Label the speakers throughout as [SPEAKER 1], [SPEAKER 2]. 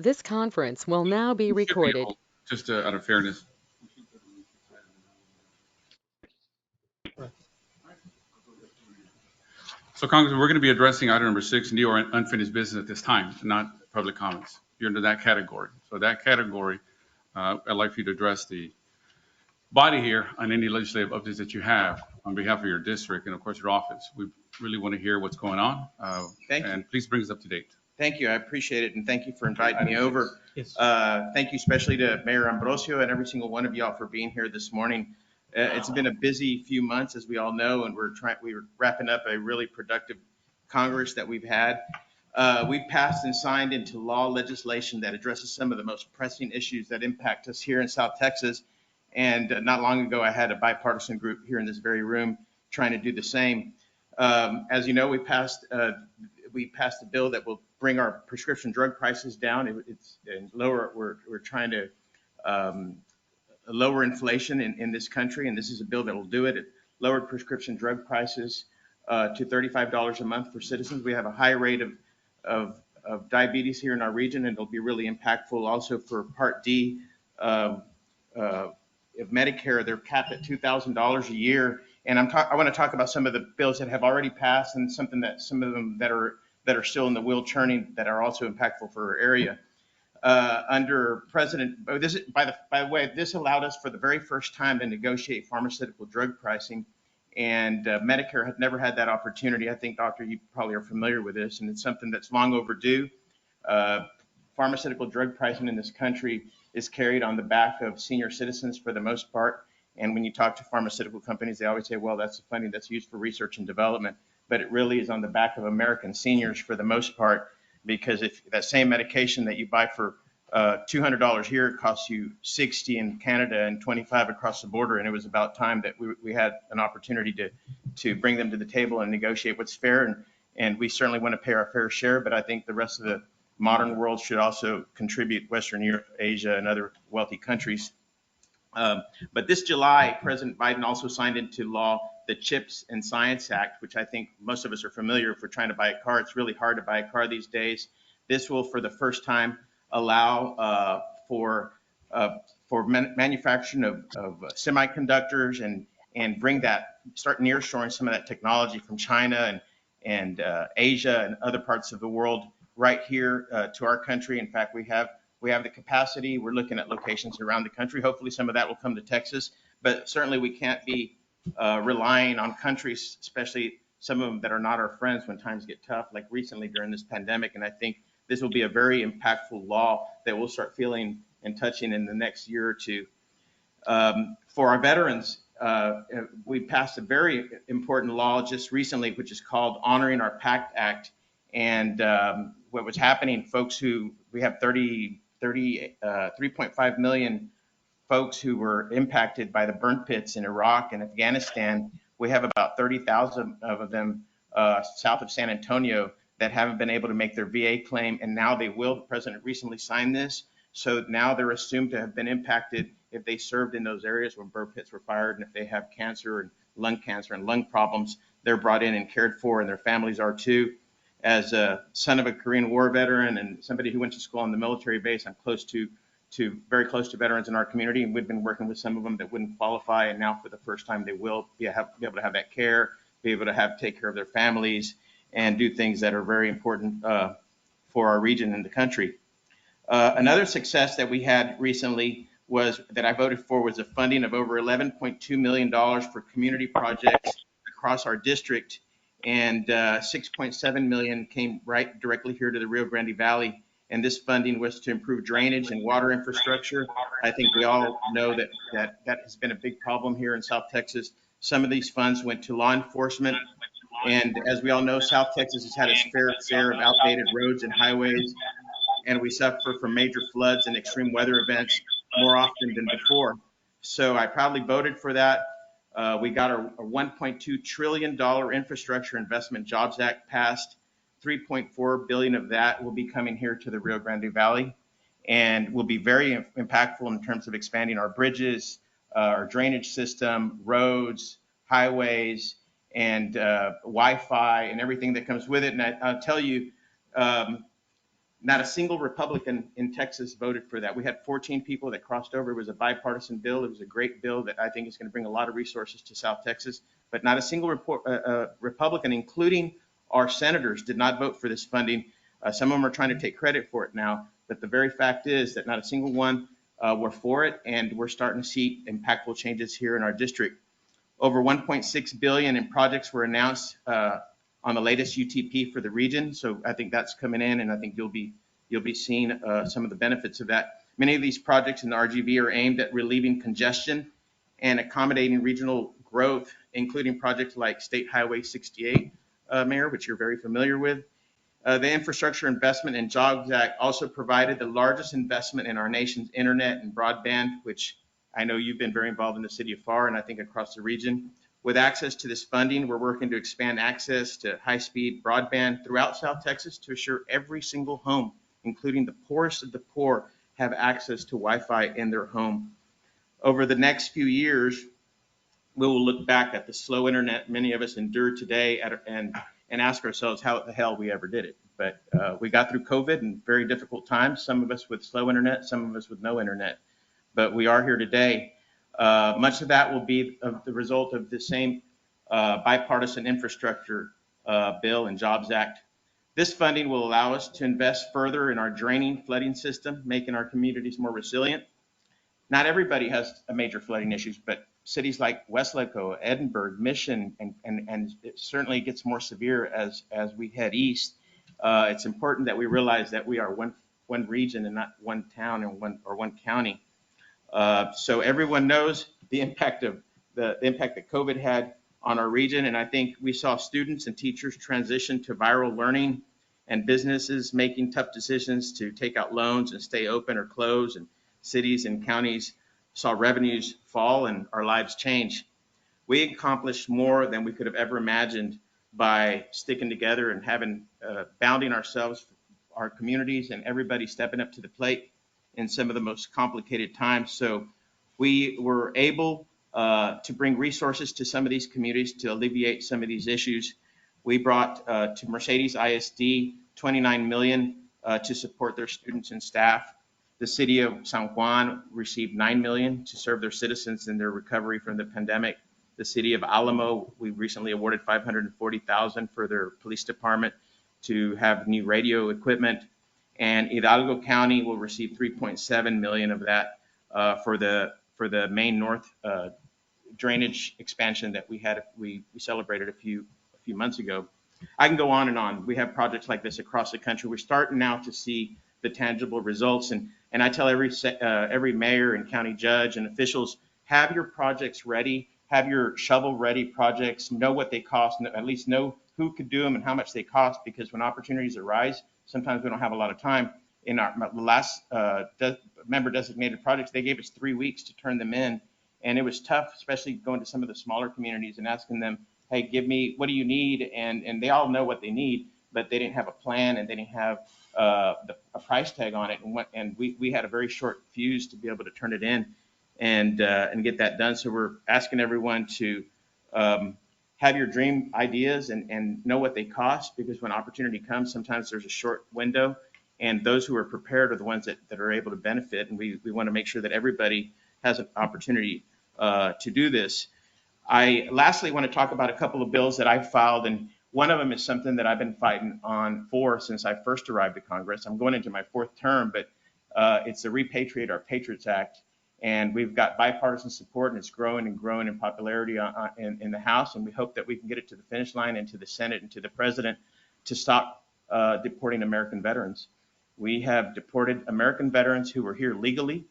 [SPEAKER 1] This conference will now be
[SPEAKER 2] We should be
[SPEAKER 1] recorded.
[SPEAKER 2] able, just out of fairness. So Congressman, we're going to be addressing item number 6, new or unfinished business at this time, not public comments. You're under that category. So that category, I'd like for you to address the body here on any legislative updates that you have on behalf of your district and of course your office. We really want to hear what's going on,
[SPEAKER 3] Thank you.
[SPEAKER 2] and please bring us up to date.
[SPEAKER 3] Thank you. I appreciate it. And thank you for inviting me over. Yes. Thank you especially to Mayor Ambrosio and every single one of y'all for being here this morning. It's been a busy few months, as we all know, and we're wrapping up a really productive Congress that we've had. We've passed and signed into law legislation that addresses some of the most pressing issues that impact us here in South Texas. And not long ago, I had a bipartisan group here in this very room trying to do the same. As you know, we passed a bill that will bring our prescription drug prices down. It's lower. We're trying to lower inflation in this country, and this is a bill that will do it. It lowered prescription drug prices to $35 a month for citizens. We have a high rate of diabetes here in our region, and it'll be really impactful also for Part D of Medicare. They're capped at $2,000 a year. And I want to talk about some of the bills that have already passed and some of them that are still in the wheel churning that are also impactful for our area. Under President, by the way, this allowed us for the very first time to negotiate pharmaceutical drug pricing, and Medicare had never had that opportunity. I think, Doctor, you probably are familiar with this, and it's something that's long overdue. Pharmaceutical drug pricing in this country is carried on the back of senior citizens for the most part. And when you talk to pharmaceutical companies, they always say, well, that's the funding that's used for research and development. But it really is on the back of American seniors for the most part, because if that same medication that you buy for $200 here, it costs you $60 in Canada and $25 across the border. And it was about time that we had an opportunity to bring them to the table and negotiate what's fair. And we certainly want to pay our fair share, but I think the rest of the modern world should also contribute, Western Europe, Asia, and other wealthy countries. But this July, President Biden also signed into law the CHIPS and Science Act, which I think most of us are familiar. If we're trying to buy a car, it's really hard to buy a car these days. This will, for the first time, allow for manufacturing of semiconductors and start nearshoring some of that technology from China and Asia and other parts of the world right here to our country. In fact, we have the capacity. We're looking at locations around the country. Hopefully some of that will come to Texas, but certainly we can't be relying on countries, especially some of them that are not our friends when times get tough, like recently during this pandemic. And I think this will be a very impactful law that we'll start feeling and touching in the next year or two. For our veterans, we passed a very important law just recently, which is called Honoring Our Pact Act. And what was happening, we have 3.5 million folks who were impacted by the burn pits in Iraq and Afghanistan. We have about 30,000 of them south of San Antonio that haven't been able to make their VA claim, and now they will. The president recently signed this, so now they're assumed to have been impacted if they served in those areas where burn pits were fired, and if they have cancer and lung problems, they're brought in and cared for, and their families are too. As a son of a Korean War veteran and somebody who went to school on the military base, I'm very close to veterans in our community, and we've been working with some of them that wouldn't qualify, and now for the first time they will be able to have that care, be able to take care of their families, and do things that are very important for our region and the country. Another success that we had recently that I voted for was a funding of over $11.2 million for community projects across our district, and $6.7 million came right directly here to the Rio Grande Valley. And this funding was to improve drainage and water infrastructure. I think we all know that has been a big problem here in South Texas. Some of these funds went to law enforcement. And as we all know, South Texas has had its fair share of outdated roads and highways, and we suffer from major floods and extreme weather events more often than before. So I proudly voted for that. We got a $1.2 trillion infrastructure investment jobs act passed. 3.4 billion of that will be coming here to the Rio Grande Valley, and will be very impactful in terms of expanding our bridges, our drainage system, roads, highways, and Wi-Fi and everything that comes with it. And I'll tell you, Not a single Republican in Texas voted for that. We had 14 people that crossed over. It was a bipartisan bill. It was a great bill that I think is going to bring a lot of resources to South Texas. But not a single Republican, including our senators, did not vote for this funding. Some of them are trying to take credit for it now. But the very fact is that not a single one were for it. And we're starting to see impactful changes here in our district. Over 1.6 billion in projects were announced on the latest UTP for the region. So I think that's coming in, and I think you'll be seeing some of the benefits of that. Many of these projects in the RGV are aimed at relieving congestion and accommodating regional growth, including projects like State Highway 68, Mayor, which you're very familiar with. The Infrastructure Investment and Jobs Act also provided the largest investment in our nation's internet and broadband, which I know you've been very involved in the city of FAR and I think across the region. With access to this funding, we're working to expand access to high-speed broadband throughout South Texas to assure every single home, including the poorest of the poor, have access to Wi-Fi in their home. Over the next few years, we will look back at the slow internet many of us endure today and ask ourselves how the hell we ever did it. But we got through COVID and very difficult times, some of us with slow internet, some of us with no internet. But we are here today. Much of that will be the result of the same bipartisan infrastructure bill and Jobs Act. This funding will allow us to invest further in our draining flooding system, making our communities more resilient. Not everybody has major flooding issues, but cities like Westlake, Edinburgh, Mission, and it certainly gets more severe as we head east. It's important that we realize that we are one region and not one town and one county. So everyone knows the impact that COVID had on our region, and I think we saw students and teachers transition to viral learning, and businesses making tough decisions to take out loans and stay open or close, and cities and counties saw revenues fall and our lives change. We accomplished more than we could have ever imagined by sticking together and having bounding ourselves, our communities, and everybody stepping up to the plate in some of the most complicated times. So we were able to bring resources to some of these communities to alleviate some of these issues. We brought to Mercedes ISD $29 million to support their students and staff. The city of San Juan received $9 million to serve their citizens in their recovery from the pandemic. The city of Alamo, we recently awarded $540,000 for their police department to have new radio equipment. And Hidalgo County will receive $3.7 million of that for the main north drainage expansion that we celebrated a few months ago. I can go on and on. We have projects like this across the country. We're starting now to see the tangible results, and I tell every mayor and county judge and officials, have your projects ready, have your shovel-ready projects, know what they cost, at least know who could do them and how much they cost, because when opportunities arise, sometimes we don't have a lot of time. In our last member-designated projects, they gave us 3 weeks to turn them in, and it was tough, especially going to some of the smaller communities and asking them, hey, what do you need? And they all know what they need, but they didn't have a plan and they didn't have a price tag on it. And we had a very short fuse to be able to turn it in and get that done. So we're asking everyone to have your dream ideas and know what they cost, because when opportunity comes, sometimes there's a short window, and those who are prepared are the ones that are able to benefit. And we want to make sure that everybody has an opportunity to do this. I lastly want to talk about a couple of bills that I filed, and one of them is something that I've been fighting for since I first arrived to Congress. I'm going into my 4th term, but it's the Repatriate Our Patriots Act, and we've got bipartisan support, and it's growing and growing in popularity in the House, and we hope that we can get it to the finish line and to the Senate and to the President to stop deporting American veterans. We have deported American veterans who were here legally,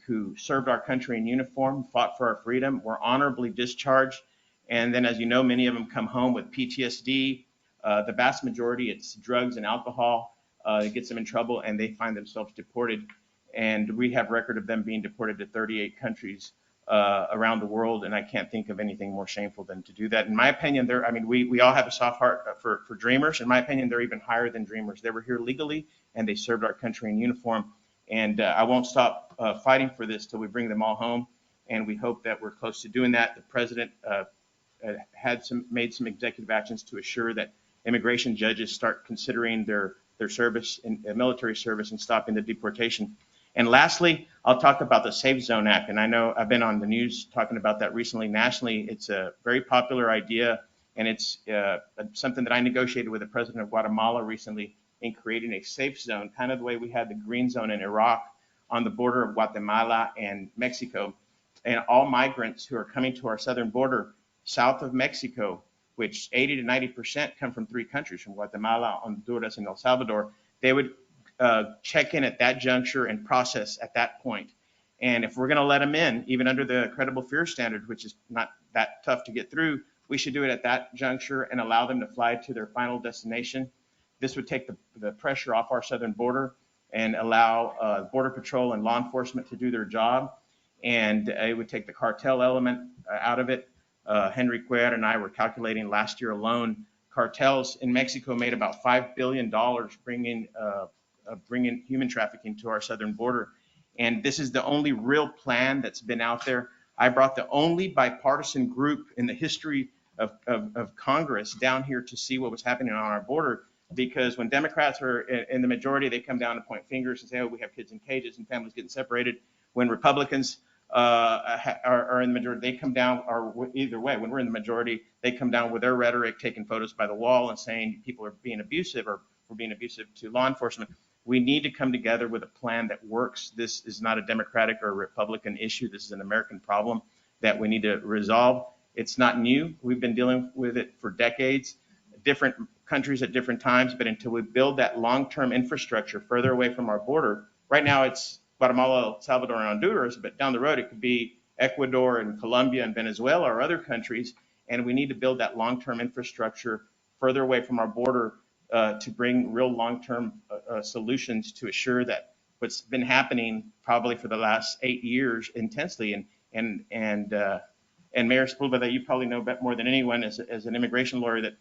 [SPEAKER 3] who served our country in uniform, fought for our freedom, were honorably discharged. And then, as you know, many of them come home with PTSD. The vast majority, it's drugs and alcohol that gets them in trouble, and they find themselves deported. And we have record of them being deported to 38 countries around the world, and I can't think of anything more shameful than to do that. In my opinion, we all have a soft heart for dreamers. In my opinion, they're even higher than dreamers. They were here legally, and they served our country in uniform. And I won't stop fighting for this till we bring them all home, and we hope that we're close to doing that. The president made some executive actions to assure that immigration judges start considering their their service in military service and stopping the deportation. And lastly, I'll talk about the Safe Zone Act. And I know I've been on the news talking about that recently. Nationally, it's a very popular idea, and it's something that I negotiated with the president of Guatemala recently in creating a safe zone, kind of the way we had the green zone in Iraq on the border of Guatemala and Mexico. And all migrants who are coming to our southern border south of Mexico, which 80 to 90% come from 3 countries, from Guatemala, Honduras, and El Salvador, they would check in at that juncture and process at that point. And if we're going to let them in, even under the credible fear standard, which is not that tough to get through, we should do it at that juncture and allow them to fly to their final destination. This would take the pressure off our southern border and allow Border Patrol and law enforcement to do their job. And it would take the cartel element out of it. Henry Cuellar and I were calculating last year alone, cartels in Mexico made about $5 billion bringing human trafficking to our southern border. And this is the only real plan that's been out there. I brought the only bipartisan group in the history of Congress down here to see what was happening on our border, because when Democrats are in the majority, they come down and point fingers and say, oh, we have kids in cages and families getting separated. When Republicans are in the majority, they come down, or either way, when we're in the majority, they come down with their rhetoric, taking photos by the wall and saying people are being abusive or we're being abusive to law enforcement. We need to come together with a plan that works. This is not a Democratic or a Republican issue. This is an American problem that we need to resolve. It's not new. We've been dealing with it for decades, different countries at different times, but until we build that long-term infrastructure further away from our border, right now it's Guatemala, El Salvador, and Honduras, but down the road it could be Ecuador and Colombia and Venezuela or other countries, and we need to build that long-term infrastructure further away from our border to bring real long-term solutions to assure that what's been happening probably for the last 8 years intensely, and Mayor Sepulveda, you probably know more than anyone as an immigration lawyer that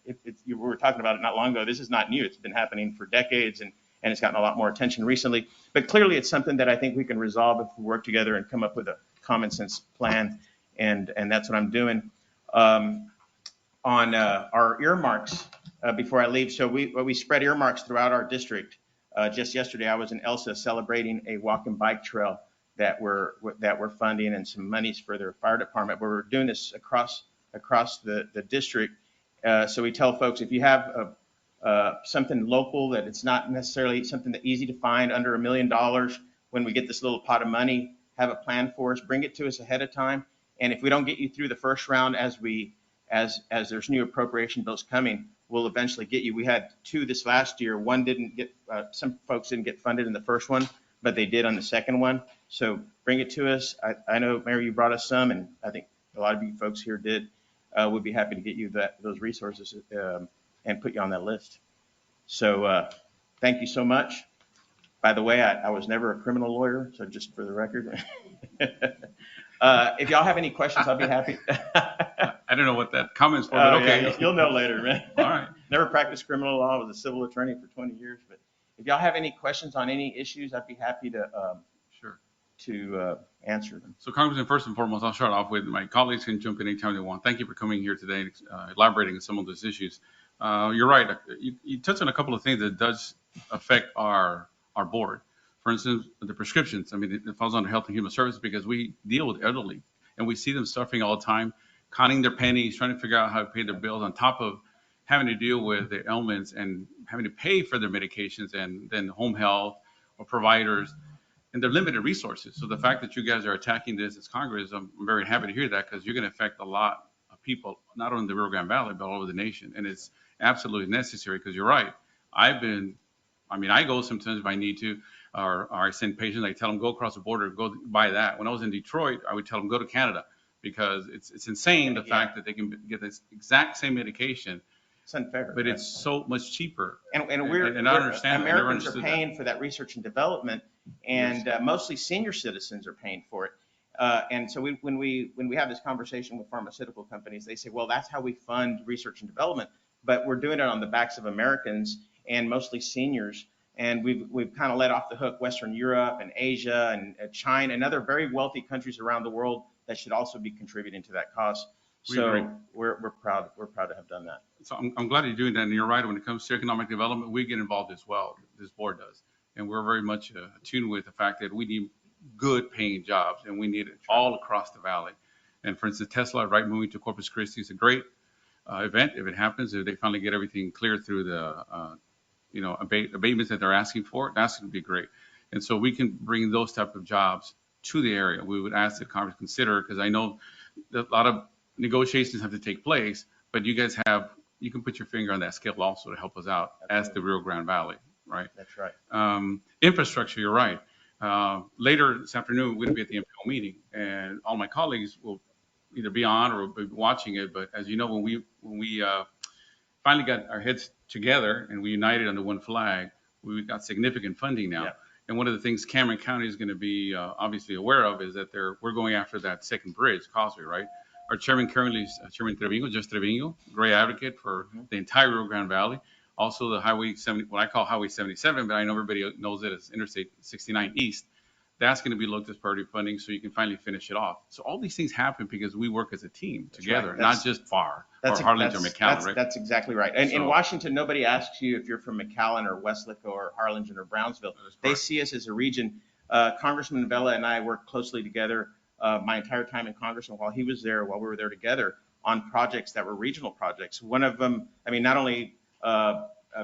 [SPEAKER 3] we were talking about it not long ago. This is not new. It's been happening for decades, and it's gotten a lot more attention recently. But clearly, it's something that I think we can resolve if we work together and come up with a common sense plan, and that's what I'm doing. On our earmarks, before I leave, so we spread earmarks throughout our district. Just yesterday, I was in Elsa celebrating a walk and bike trail that we're funding, and some monies for their fire department. But we're doing this across the district. So we tell folks, if you have something local that it's not necessarily something that's easy to find under $1 million, when we get this little pot of money, have a plan for us, bring it to us ahead of time. And if we don't get you through the first round, as there's new appropriation bills coming, we'll eventually get you. We had 2 this last year. One didn't get, some folks didn't get funded in the first one, but they did on the second one. So bring it to us. I know, Mayor, you brought us some, and I think a lot of you folks here did. We'd be happy to get you those resources and put you on that list. So thank you so much. By the way, I was never a criminal lawyer, so just for the record. If y'all have any questions, I'll be happy.
[SPEAKER 2] I don't know what that comment's for, but okay.
[SPEAKER 3] Yeah, you'll know later, man.
[SPEAKER 2] All right.
[SPEAKER 3] Never practiced criminal law. I was a civil attorney for 20 years. But if y'all have any questions on any issues, I'd be happy to answer them.
[SPEAKER 2] So, Congressman, first and foremost, I'll start off with my colleagues can jump in anytime they want. Thank you for coming here today and elaborating on some of those issues. You're right. You touched on a couple of things that does affect our board. For instance, the prescriptions. I mean, it falls under Health and Human Services because we deal with elderly, and we see them suffering all the time, counting their pennies, trying to figure out how to pay their bills on top of having to deal with their ailments and having to pay for their medications, and then home health or providers and their limited resources. So the fact that you guys are attacking this as Congress, I'm very happy to hear that, because you're going to affect a lot of people, not only in the Rio Grande Valley, but all over the nation. And it's absolutely necessary, because you're right. I go sometimes if I need to, or I send patients, I tell them, go across the border, go buy that. When I was in Detroit, I would tell them, go to Canada, because it's insane the fact that they can get this exact same medication.
[SPEAKER 3] It's unfair.
[SPEAKER 2] But it's so much cheaper.
[SPEAKER 3] And I understand Americans are paying for that research and development, and mostly senior citizens are paying for it. And so when we have this conversation with pharmaceutical companies, they say, well, that's how we fund research and development, but we're doing it on the backs of Americans and mostly seniors. And we've kind of let off the hook Western Europe and Asia and China and other very wealthy countries around the world that should also be contributing to that cost.
[SPEAKER 2] We agree.
[SPEAKER 3] So we're proud to have done that.
[SPEAKER 2] So I'm glad you're doing that. And you're right. When it comes to economic development, we get involved as well. This board does. And we're very much attuned with the fact that we need good paying jobs and we need it all across the valley. And for instance, Tesla, right, moving to Corpus Christi is a great event if it happens, if they finally get everything cleared through the, abatements that they're asking for, that's going to be great. And so we can bring those type of jobs to the area. We would ask the Congress to consider, because I know that a lot of negotiations have to take place, but you guys you can put your finger on that scale also to help us out as the Rio Grande Valley, right?
[SPEAKER 3] That's right.
[SPEAKER 2] Infrastructure, you're right. Later this afternoon, we're going to be at the MPO meeting, and all my colleagues will either be on or be watching it. But as you know, when we finally got our heads together and we united under one flag, we got significant funding now.
[SPEAKER 3] Yeah.
[SPEAKER 2] And one of the things Cameron County is going to be obviously aware of is that we're going after that second bridge, causeway, right? Our chairman currently is Chairman Trevino, just Trevino, great advocate for the entire Rio Grande Valley. Also the Highway 70, what I call Highway 77, but I know everybody knows it as Interstate 69 East. That's going to be looked as priority funding so you can finally finish it off. So all these things happen because we work as a team together,
[SPEAKER 3] right.
[SPEAKER 2] not just FAR or Harlingen or McAllen, right?
[SPEAKER 3] That's exactly right. And in
[SPEAKER 2] So-
[SPEAKER 3] Washington, nobody asks you if you're from McAllen or Westlake or Harlingen or Brownsville. They see us as a region. Congressman Vela and I worked closely together my entire time in Congress, and while he was there, while we were there together on projects that were regional projects. One of them, I mean, not only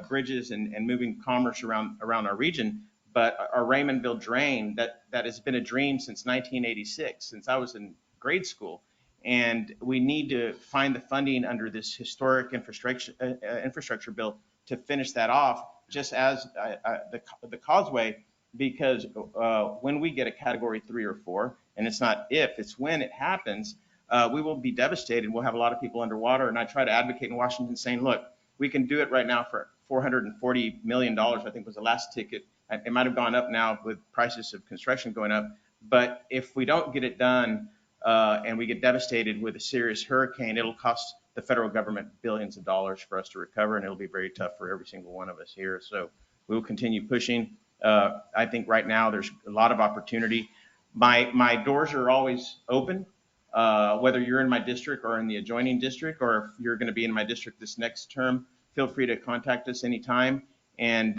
[SPEAKER 3] bridges and moving commerce around our region, but our Raymondville drain that has been a dream since 1986, since I was in grade school. And we need to find the funding under this historic infrastructure bill to finish that off, just as the causeway, because when we get a category 3 or 4, and it's not if, it's when it happens, we will be devastated. We'll have a lot of people underwater. And I try to advocate in Washington saying, look, we can do it right now for $440 million, I think was the last ticket. It might have gone up now with prices of construction going up. But if we don't get it done and we get devastated with a serious hurricane, it'll cost the federal government billions of dollars for us to recover, and it'll be very tough for every single one of us here. So we will continue pushing. I think right now there's a lot of opportunity. My doors are always open, whether you're in my district or in the adjoining district, or if you're going to be in my district this next term, feel free to contact us anytime. And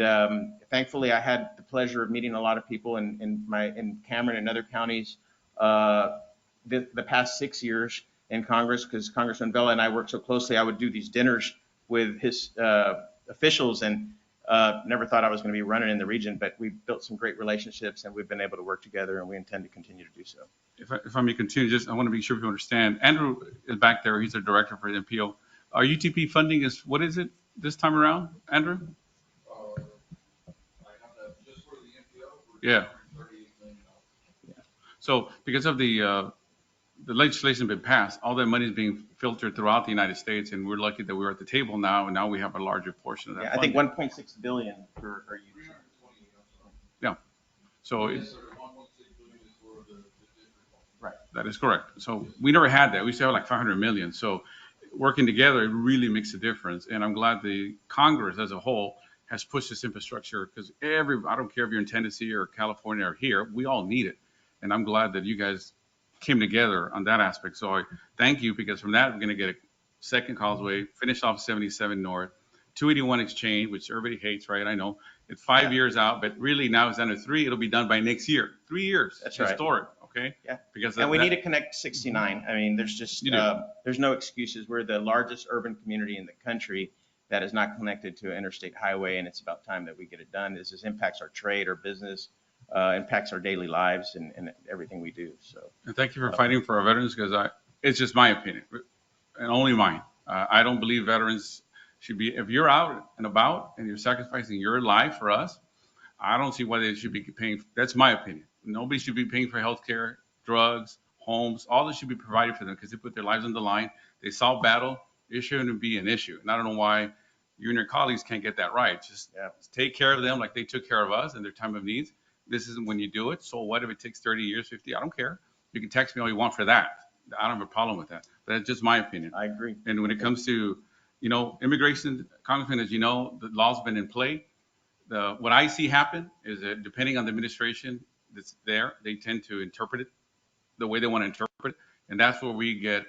[SPEAKER 3] thankfully, I had the pleasure of meeting a lot of people in Cameron and other counties the past 6 years in Congress, because Congressman Vela and I worked so closely. I would do these dinners with his officials, and never thought I was going to be running in the region, but we've built some great relationships, and we've been able to work together, and we intend to continue to do so.
[SPEAKER 2] If I may continue, I want to be sure people understand. Andrew is back there. He's the director for the MPO. Our UTP funding what is it this time around, Andrew? Yeah. So because of the legislation been passed, all that money is being filtered throughout the United States, and we're lucky that we're at the table now, and now we have a larger portion of that.
[SPEAKER 3] Yeah, I think 1.6 billion for our UTP.
[SPEAKER 2] Yeah. So
[SPEAKER 3] Right.
[SPEAKER 2] That is correct. So we never had that. We used to have like 500 million. So working together, it really makes a difference. And I'm glad the Congress as a whole has pushed this infrastructure, because I don't care if you're in Tennessee or California or here, we all need it. And I'm glad that you guys came together on that aspect. So I thank you, because from that, we're going to get a second causeway, finish off 77 North, 281 Exchange, which everybody hates, right? I know it's 5 years out, but really now it's under 3. It'll be done by next year. 3 years.
[SPEAKER 3] That's
[SPEAKER 2] historic.
[SPEAKER 3] Right.
[SPEAKER 2] Okay.
[SPEAKER 3] Yeah.
[SPEAKER 2] Because
[SPEAKER 3] we need to connect 69. I mean, there's just there's no excuses. We're the largest urban community in the country that is not connected to an interstate highway, and it's about time that we get it done. This impacts our trade, our business, impacts our daily lives, and everything we do. So.
[SPEAKER 2] And thank you for fighting for our veterans, because it's just my opinion, and only mine. I don't believe veterans should be. If you're out and about and you're sacrificing your life for us, I don't see why they should be paying. That's my opinion. Nobody should be paying for health care, drugs, homes. All this should be provided for them, because they put their lives on the line. They saw battle. It shouldn't be an issue. And I don't know why you and your colleagues can't get that right. Just take care of them like they took care of us in their time of needs. This isn't when you do it. So what if it takes 30 years, 50? I don't care. You can text me all you want for that. I don't have a problem with that. But that's just my opinion.
[SPEAKER 3] I agree.
[SPEAKER 2] And when it comes to, immigration, Congressman, as you know, the law's been in play. What I see happen is that depending on the administration that's there, they tend to interpret it the way they want to interpret it. And that's where we get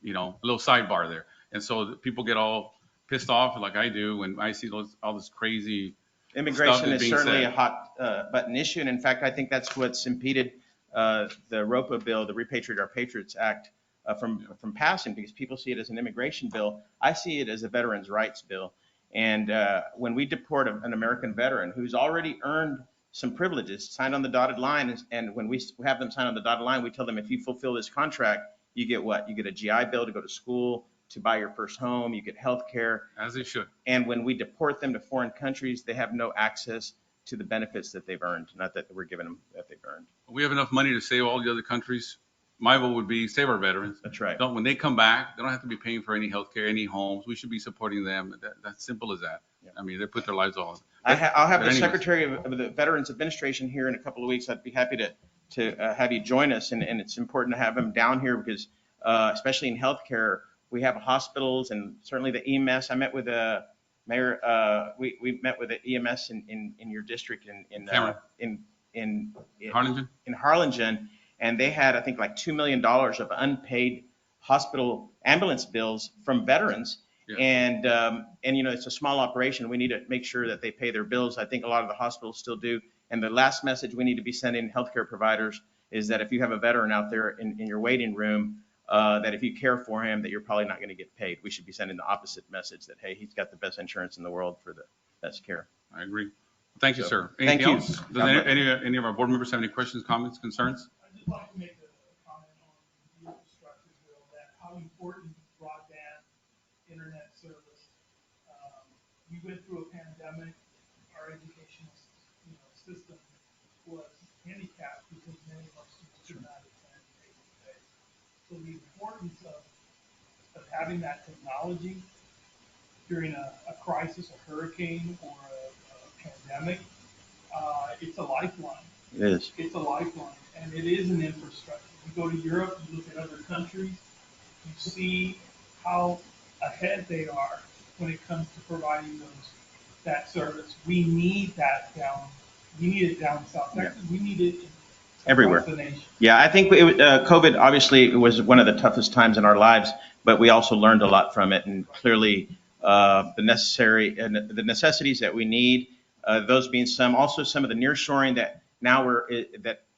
[SPEAKER 2] a little sidebar there. And so people get all pissed off like I do when I see all this crazy
[SPEAKER 3] Immigration
[SPEAKER 2] stuff that's
[SPEAKER 3] is
[SPEAKER 2] being
[SPEAKER 3] certainly
[SPEAKER 2] said.
[SPEAKER 3] a hot button issue, and in fact, I think that's what's impeded the ROPA bill, the Repatriate Our Patriots Act, from passing, because people see it as an immigration bill. I see it as a veterans' rights bill. And when we deport an American veteran who's already earned some privileges, signed on the dotted line, and when we have them sign on the dotted line, we tell them, if you fulfill this contract, you get what? You get a GI Bill to go to school, to buy your first home, you get health care.
[SPEAKER 2] As they should.
[SPEAKER 3] And when we deport them to foreign countries, they have no access to the benefits that they've earned, not that we're giving them that they've earned.
[SPEAKER 2] We have enough money to save all the other countries. My vote would be save our veterans.
[SPEAKER 3] That's right.
[SPEAKER 2] When they come back, they don't have to be paying for any health care, any homes. We should be supporting them. That's simple as that.
[SPEAKER 3] Yeah.
[SPEAKER 2] I mean, they put their lives on.
[SPEAKER 3] I'll have
[SPEAKER 2] but
[SPEAKER 3] the
[SPEAKER 2] anyways.
[SPEAKER 3] Secretary of the Veterans Administration here in a couple of weeks. I'd be happy to have you join us, and it's important to have him down here because, especially in healthcare, we have hospitals and certainly the EMS. I met with the mayor. We met with the EMS in your district in
[SPEAKER 2] Harlingen?
[SPEAKER 3] in Harlingen, and they had, I think, like $2 million of unpaid hospital ambulance bills from veterans.
[SPEAKER 2] Yeah.
[SPEAKER 3] And it's a small operation. We need to make sure that they pay their bills. I think a lot of the hospitals still do. And the last message we need to be sending healthcare providers is that if you have a veteran out there in your waiting room, that if you care for him, that you're probably not going to get paid. We should be sending the opposite message that, hey, he's got the best insurance in the world for the best care.
[SPEAKER 2] I agree. Thank you, sir.
[SPEAKER 3] Thank
[SPEAKER 2] Anything
[SPEAKER 3] you.
[SPEAKER 2] else? Does any of our board members have any questions, comments, concerns?
[SPEAKER 4] I'd just like to make a comment on the infrastructure bill, that how important broadband internet service. We went through a pandemic. Our educational, system was handicapped because many of our students could not attend face-to-face. So the importance of having that technology during a crisis, a hurricane, or a pandemic, it's a lifeline.
[SPEAKER 3] It is.
[SPEAKER 4] It's a lifeline, and it is an infrastructure. You go to Europe, you look at other countries, you see how ahead they are when it comes to providing that service. We need that we need it down South Texas. We need it
[SPEAKER 3] Everywhere.
[SPEAKER 4] across the nation.
[SPEAKER 3] Yeah, I think COVID obviously was one of the toughest times in our lives, but we also learned a lot from it, and clearly the necessities that we need, those being also some of the nearshoring that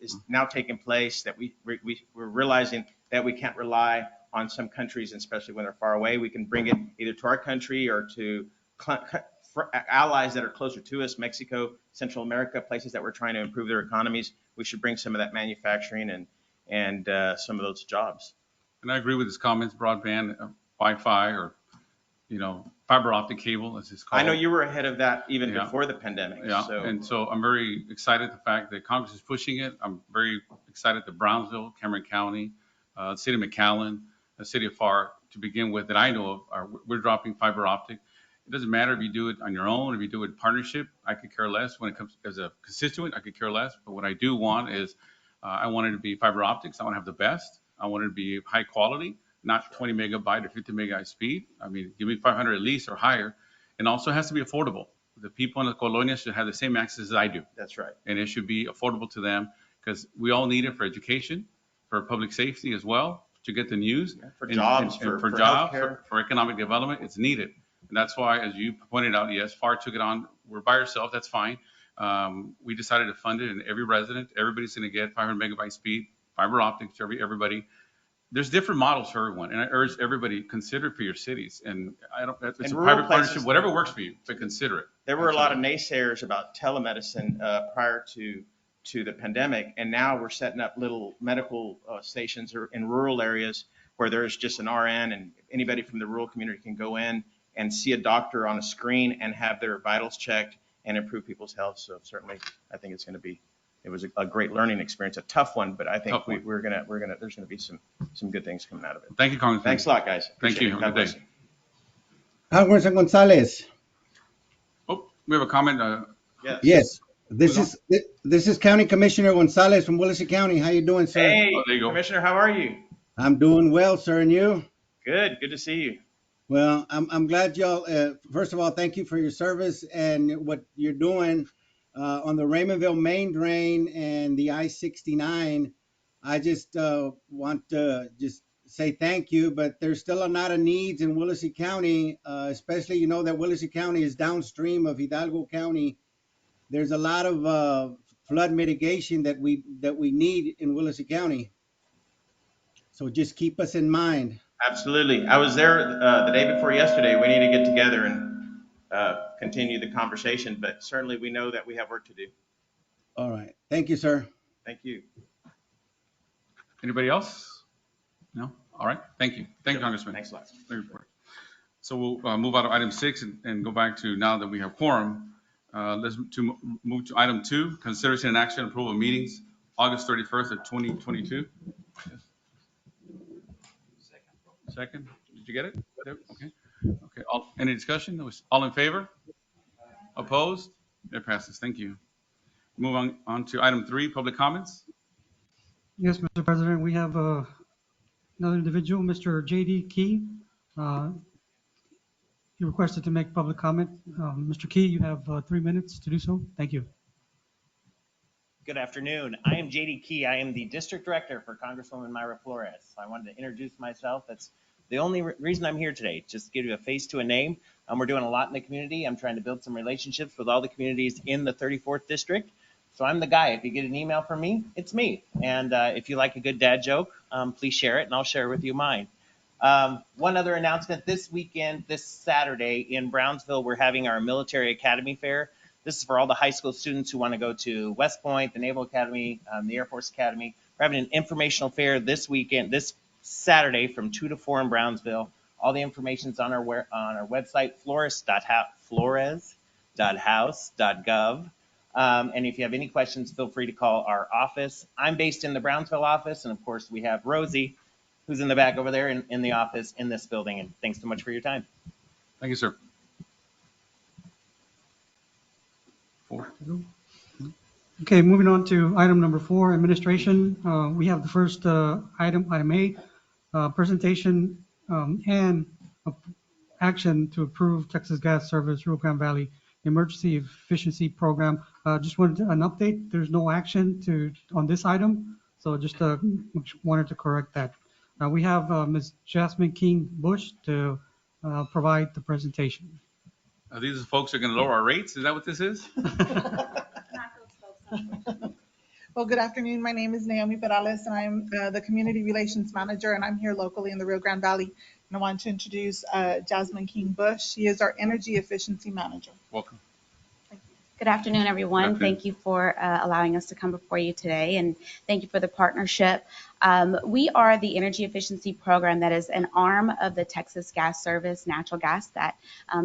[SPEAKER 3] is now taking place, that we're realizing that we can't rely on some countries, especially when they're far away. We can bring it either to our country or to allies that are closer to us, Mexico, Central America, places that we're trying to improve their economies. We should bring some of that manufacturing and some of those jobs.
[SPEAKER 2] And I agree with his comments, broadband, Wi-Fi, or, fiber optic cable, as it's called.
[SPEAKER 3] I know you were ahead of that even
[SPEAKER 2] Yeah.
[SPEAKER 3] before the pandemic.
[SPEAKER 2] Yeah,
[SPEAKER 3] So.
[SPEAKER 2] and so I'm very excited the fact that Congress is pushing it. I'm very excited that Brownsville, Cameron County, the city of McAllen, the city of FAR, to begin with, that I know of, we're dropping fiber optic. It doesn't matter if you do it on your own, if you do it in partnership. I could care less. When it comes as a constituent, I could care less. But what I do want is, I want it to be fiber optics. I want to have the best. I want it to be high quality, not 20 megabyte or 50 megabyte speed. I mean, give me 500 at least or higher. And also it has to be affordable. The people in the colonia should have the same access as I do.
[SPEAKER 3] That's right.
[SPEAKER 2] And it should be affordable to them because we all need it for education, for public safety as well, to get the news.
[SPEAKER 3] Yeah, for jobs,
[SPEAKER 2] and
[SPEAKER 3] for
[SPEAKER 2] jobs,
[SPEAKER 3] healthcare.
[SPEAKER 2] for economic development. It's needed. And that's why, as you pointed out, yes, FAR took it on. We're by ourselves. That's fine. We decided to fund it, and everybody's going to get 500 megabyte speed, fiber optics, everybody. There's different models for everyone, and I urge everybody, consider it for your cities. And it's
[SPEAKER 3] In
[SPEAKER 2] a
[SPEAKER 3] rural
[SPEAKER 2] private
[SPEAKER 3] places,
[SPEAKER 2] partnership, whatever works for you, but consider it.
[SPEAKER 3] There were a lot of naysayers about telemedicine prior to the pandemic, and now we're setting up little medical stations in rural areas where there's just an RN, and anybody from the rural community can go in and see a doctor on a screen and have their vitals checked and improve people's health. So certainly, I think it was a great learning experience, a tough one, but I think there's gonna be some good things coming out of it.
[SPEAKER 2] Thank you, Congressman.
[SPEAKER 3] Thanks a lot, guys.
[SPEAKER 2] Thank
[SPEAKER 3] Appreciate
[SPEAKER 2] you.
[SPEAKER 3] it.
[SPEAKER 2] Have a
[SPEAKER 3] God
[SPEAKER 2] good
[SPEAKER 3] bless
[SPEAKER 2] day.
[SPEAKER 3] you.
[SPEAKER 5] Congressman Gonzalez.
[SPEAKER 2] Oh, we have a comment.
[SPEAKER 5] Yes, this is County Commissioner Gonzalez from Willacy County. How you doing, sir?
[SPEAKER 3] Hey,
[SPEAKER 2] Oh, there you go.
[SPEAKER 3] Commissioner, how are you?
[SPEAKER 5] I'm doing well, sir, and you?
[SPEAKER 3] Good to see you.
[SPEAKER 5] Well, I'm glad y'all. First of all, thank you for your service and what you're doing on the Raymondville main drain and the I-69. I just want to just say thank you, but there's still a lot of needs in Willacy County, especially, you know, that Willacy County is downstream of Hidalgo County. There's a lot of flood mitigation that we need in Willacy County. So just keep us in mind.
[SPEAKER 3] Absolutely. I was there the day before yesterday. We need to get together and continue the conversation, but certainly we know that we have work to do.
[SPEAKER 5] All right. Thank you, sir.
[SPEAKER 3] Thank you.
[SPEAKER 2] Anybody else? No? All right. Thank you. Thank you, Congressman.
[SPEAKER 3] Thanks a lot.
[SPEAKER 2] Thank you, report. So we'll move on to item 6 and go back to, now that we have quorum, let's move to item 2, consideration and action approval of meetings, August 31st of 2022. Second. Did you get it? Okay. Okay. Any discussion? All in favor? Opposed? It passes. Thank you. Move on to item 3, public comments.
[SPEAKER 6] Yes, Mr. President, we have another individual, Mr. J.D. Key. He requested to make public comment. Mr. Key, you have 3 minutes to do so. Thank you.
[SPEAKER 7] Good afternoon. I am JD Key. I am the District Director for Congresswoman Mayra Flores. I wanted to introduce myself. That's the only reason I'm here today, just to give you a face to a name. We're doing a lot in the community. I'm trying to build some relationships with all the communities in the 34th District. So I'm the guy. If you get an email from me, it's me. And if you like a good dad joke, please share it, and I'll share with you mine. One other announcement, this weekend, this Saturday in Brownsville, we're having our Military Academy Fair. This is for all the high school students who want to go to West Point, the Naval Academy, the Air Force Academy. We're having an informational fair this weekend, this Saturday from 2 to 4 in Brownsville. All the information's on our website, flores.house.gov. And if you have any questions, feel free to call our office. I'm based in the Brownsville office, and of course we have Rosie, who's in the back over there in the office in this building. And thanks so much for your time.
[SPEAKER 2] Thank you, sir. 4.
[SPEAKER 6] Okay, moving on to item number 4, administration. We have the first item A, presentation and action to approve Texas Gas Service Rio Grande Valley Emergency Efficiency Program. Just wanted an update. There's no action on this item, so just wanted to correct that. We have Ms. Jasmine King Bush to provide the presentation.
[SPEAKER 2] Are these the folks who are going to lower our rates? Is that what this is?
[SPEAKER 8] Well, good afternoon. My name is Naomi Perales, and I'm the Community Relations Manager, and I'm here locally in the Rio Grande Valley. And I want to introduce Jasmine King Bush. She is our Energy Efficiency Manager.
[SPEAKER 2] Welcome.
[SPEAKER 9] Good afternoon, everyone.
[SPEAKER 2] Good afternoon.
[SPEAKER 9] Thank you for allowing us to come before you today, and thank you for the partnership. We are the Energy Efficiency Program that is an arm of the Texas Gas Service natural gas that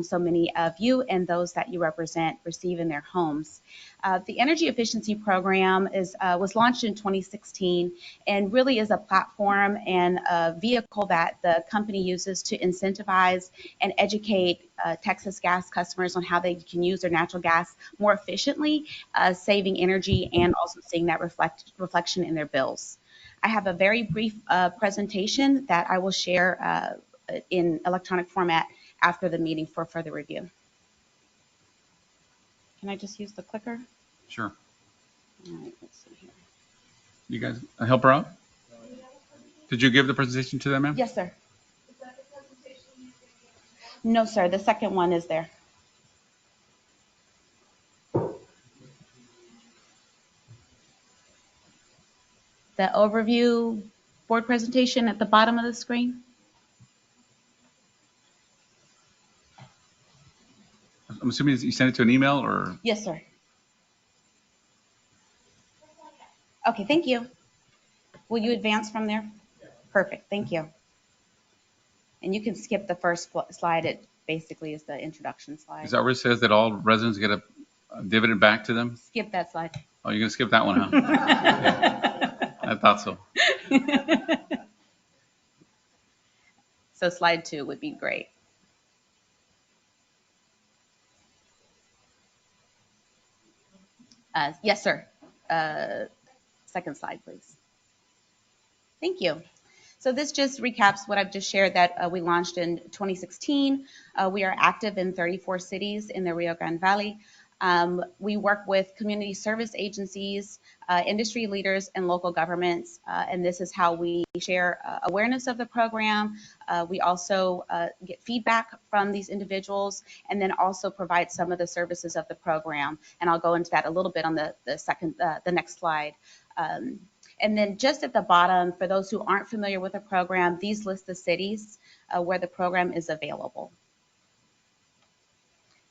[SPEAKER 9] so many of you and those that you represent receive in their homes. The Energy Efficiency Program was launched in 2016 and really is a platform and a vehicle that the company uses to incentivize and educate Texas gas customers on how they can use their natural gas more efficiently, saving energy and also seeing that reflection in their bills. I have a very brief presentation that I will share in electronic format after the meeting for further review. Can I just use the clicker?
[SPEAKER 2] Sure.
[SPEAKER 9] All right, let's see here.
[SPEAKER 2] You guys help her out? Did you give the presentation to them, ma'am?
[SPEAKER 9] Yes, sir. No, sir. The second one is there. The overview board presentation at the bottom of the screen.
[SPEAKER 2] I'm assuming you sent it to an email or?
[SPEAKER 9] Yes, sir. Okay, thank you. Will you advance from there? Perfect, thank you. And you can skip the first slide. It basically is the introduction slide.
[SPEAKER 2] Is that where it says that all residents get a dividend back to them?
[SPEAKER 9] Skip that slide.
[SPEAKER 2] Oh, you're going to skip that one, huh? Yeah. I thought so.
[SPEAKER 9] So slide 2 would be great. Yes, sir. Second slide, please. Thank you. So this just recaps what I've just shared that we launched in 2016. We are active in 34 cities in the Rio Grande Valley. We work with community service agencies, industry leaders, and local governments, and this is how we share awareness of the program. We also get feedback from these individuals, and then also provide some of the services of the program. And I'll go into that a little bit on the next slide. And then just at the bottom, for those who aren't familiar with the program, these list the cities where the program is available.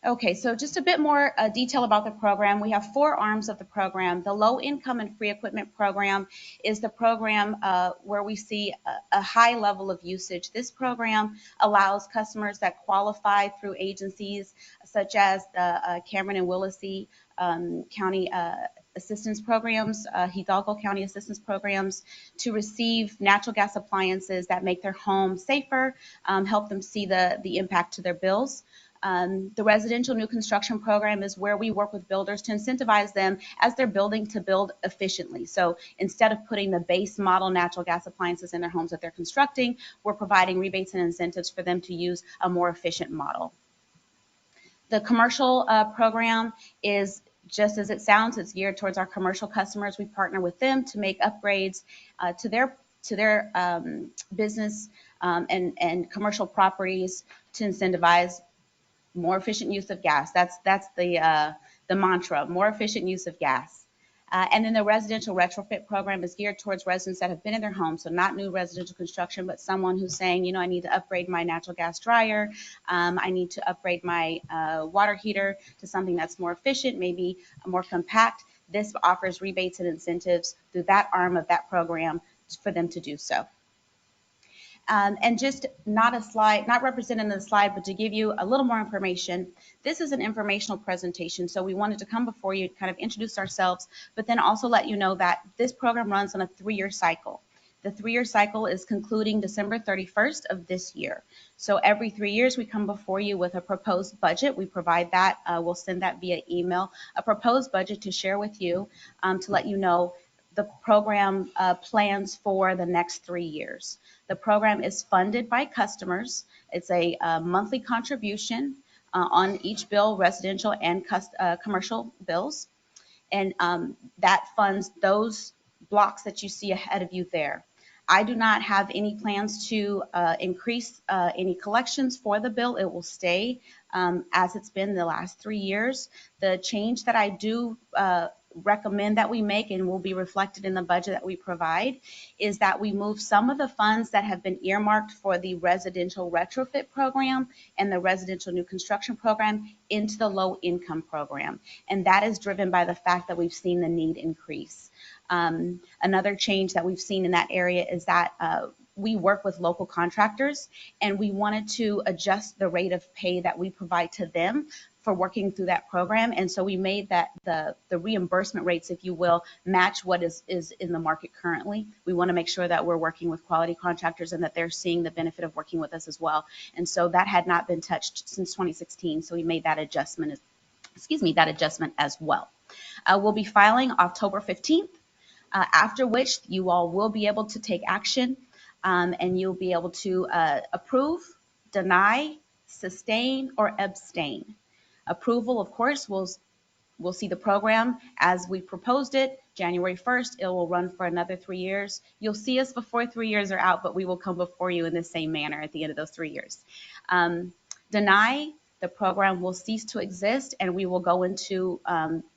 [SPEAKER 9] Okay, so just a bit more detail about the program. We have 4 arms of the program. The low income and free equipment program is the program where we see a high level of usage. This program allows customers that qualify through agencies such as the Cameron and Willacy County assistance programs, Hidalgo County assistance programs, to receive natural gas appliances that make their home safer, help them see the impact to their bills. The residential new construction program is where we work with builders to incentivize them as they're building to build efficiently. So instead of putting the base model natural gas appliances in their homes that they're constructing, we're providing rebates and incentives for them to use a more efficient model. The commercial program is just as it sounds. It's geared towards our commercial customers. We partner with them to make upgrades to their business and commercial properties to incentivize more efficient use of gas. That's the mantra, more efficient use of gas. And then the residential retrofit program is geared towards residents that have been in their homes, so not new residential construction, but someone who's saying, you know, I need to upgrade my natural gas dryer, I need to upgrade my water heater to something that's more efficient, maybe more compact. This offers rebates and incentives through that arm of that program for them to do so. And just not a slide, not represented in the slide, but to give you a little more information, this is an informational presentation. So we wanted to come before you, kind of introduce ourselves, but then also let you know that this program runs on a 3-year cycle. The 3-year cycle is concluding December 31st of this year. So every 3 years we come before you with a proposed budget. We provide that, we'll send that via email, a proposed budget to share with you to let you know the program plans for the next 3 years. The program is funded by customers. It's a monthly contribution on each bill, residential and commercial bills. And that funds those blocks that you see ahead of you there. I do not have any plans to increase any collections for the bill. It will stay as it's been the last 3 years. The change that I do recommend that we make and will be reflected in the budget that we provide is that we move some of the funds that have been earmarked for the residential retrofit program and the residential new construction program into the low income program. And that is driven by the fact that we've seen the need increase. Another change that we've seen in that area is that we work with local contractors, and we wanted to adjust the rate of pay that we provide to them for working through that program. And so we made that the reimbursement rates, if you will, match what is in the market currently. We want to make sure that we're working with quality contractors and that they're seeing the benefit of working with us as well. And so that had not been touched since 2016. So we made that adjustment, as well. We'll be filing October 15th, after which you all will be able to take action, and you'll be able to approve, deny, sustain, or abstain. Approval, of course, we'll see the program as we proposed it, January 1st. It will run for another 3 years. You'll see us before 3 years are out, but we will come before you in the same manner at the end of those 3 years. Deny, the program will cease to exist, and we will go into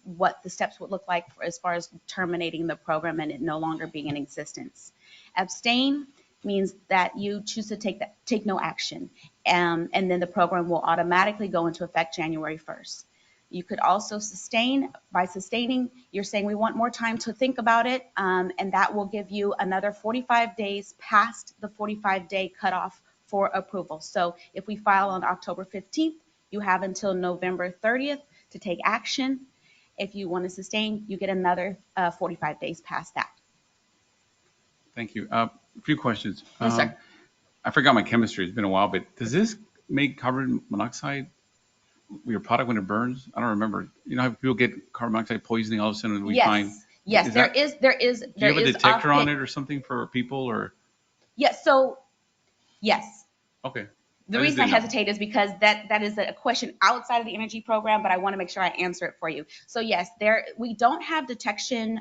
[SPEAKER 9] what the steps would look like as far as terminating the program and it no longer being in existence. Abstain means that you choose to take no action, and then the program will automatically go into effect January 1st. You could also sustain. By sustaining, you're saying we want more time to think about it, and that will give you another 45 days past the 45-day cutoff for approval. So if we file on October 15th, you have until November 30th to take action. If you want to sustain, you get another 45 days past that.
[SPEAKER 2] Thank you. A few questions.
[SPEAKER 9] Yes, sir.
[SPEAKER 2] I forgot my chemistry. It's been a while, but does this make carbon monoxide your product when it burns? I don't remember. You know how people get carbon monoxide poisoning all of a sudden we find?
[SPEAKER 9] Yes, there is.
[SPEAKER 2] Do you have a detector on it or something for people or?
[SPEAKER 9] Yes. So, yes.
[SPEAKER 2] Okay.
[SPEAKER 9] The
[SPEAKER 2] I just
[SPEAKER 9] reason I
[SPEAKER 2] didn't know.
[SPEAKER 9] hesitate is because that is a question outside of the energy program, but I want to make sure I answer it for you. So yes, we don't have detection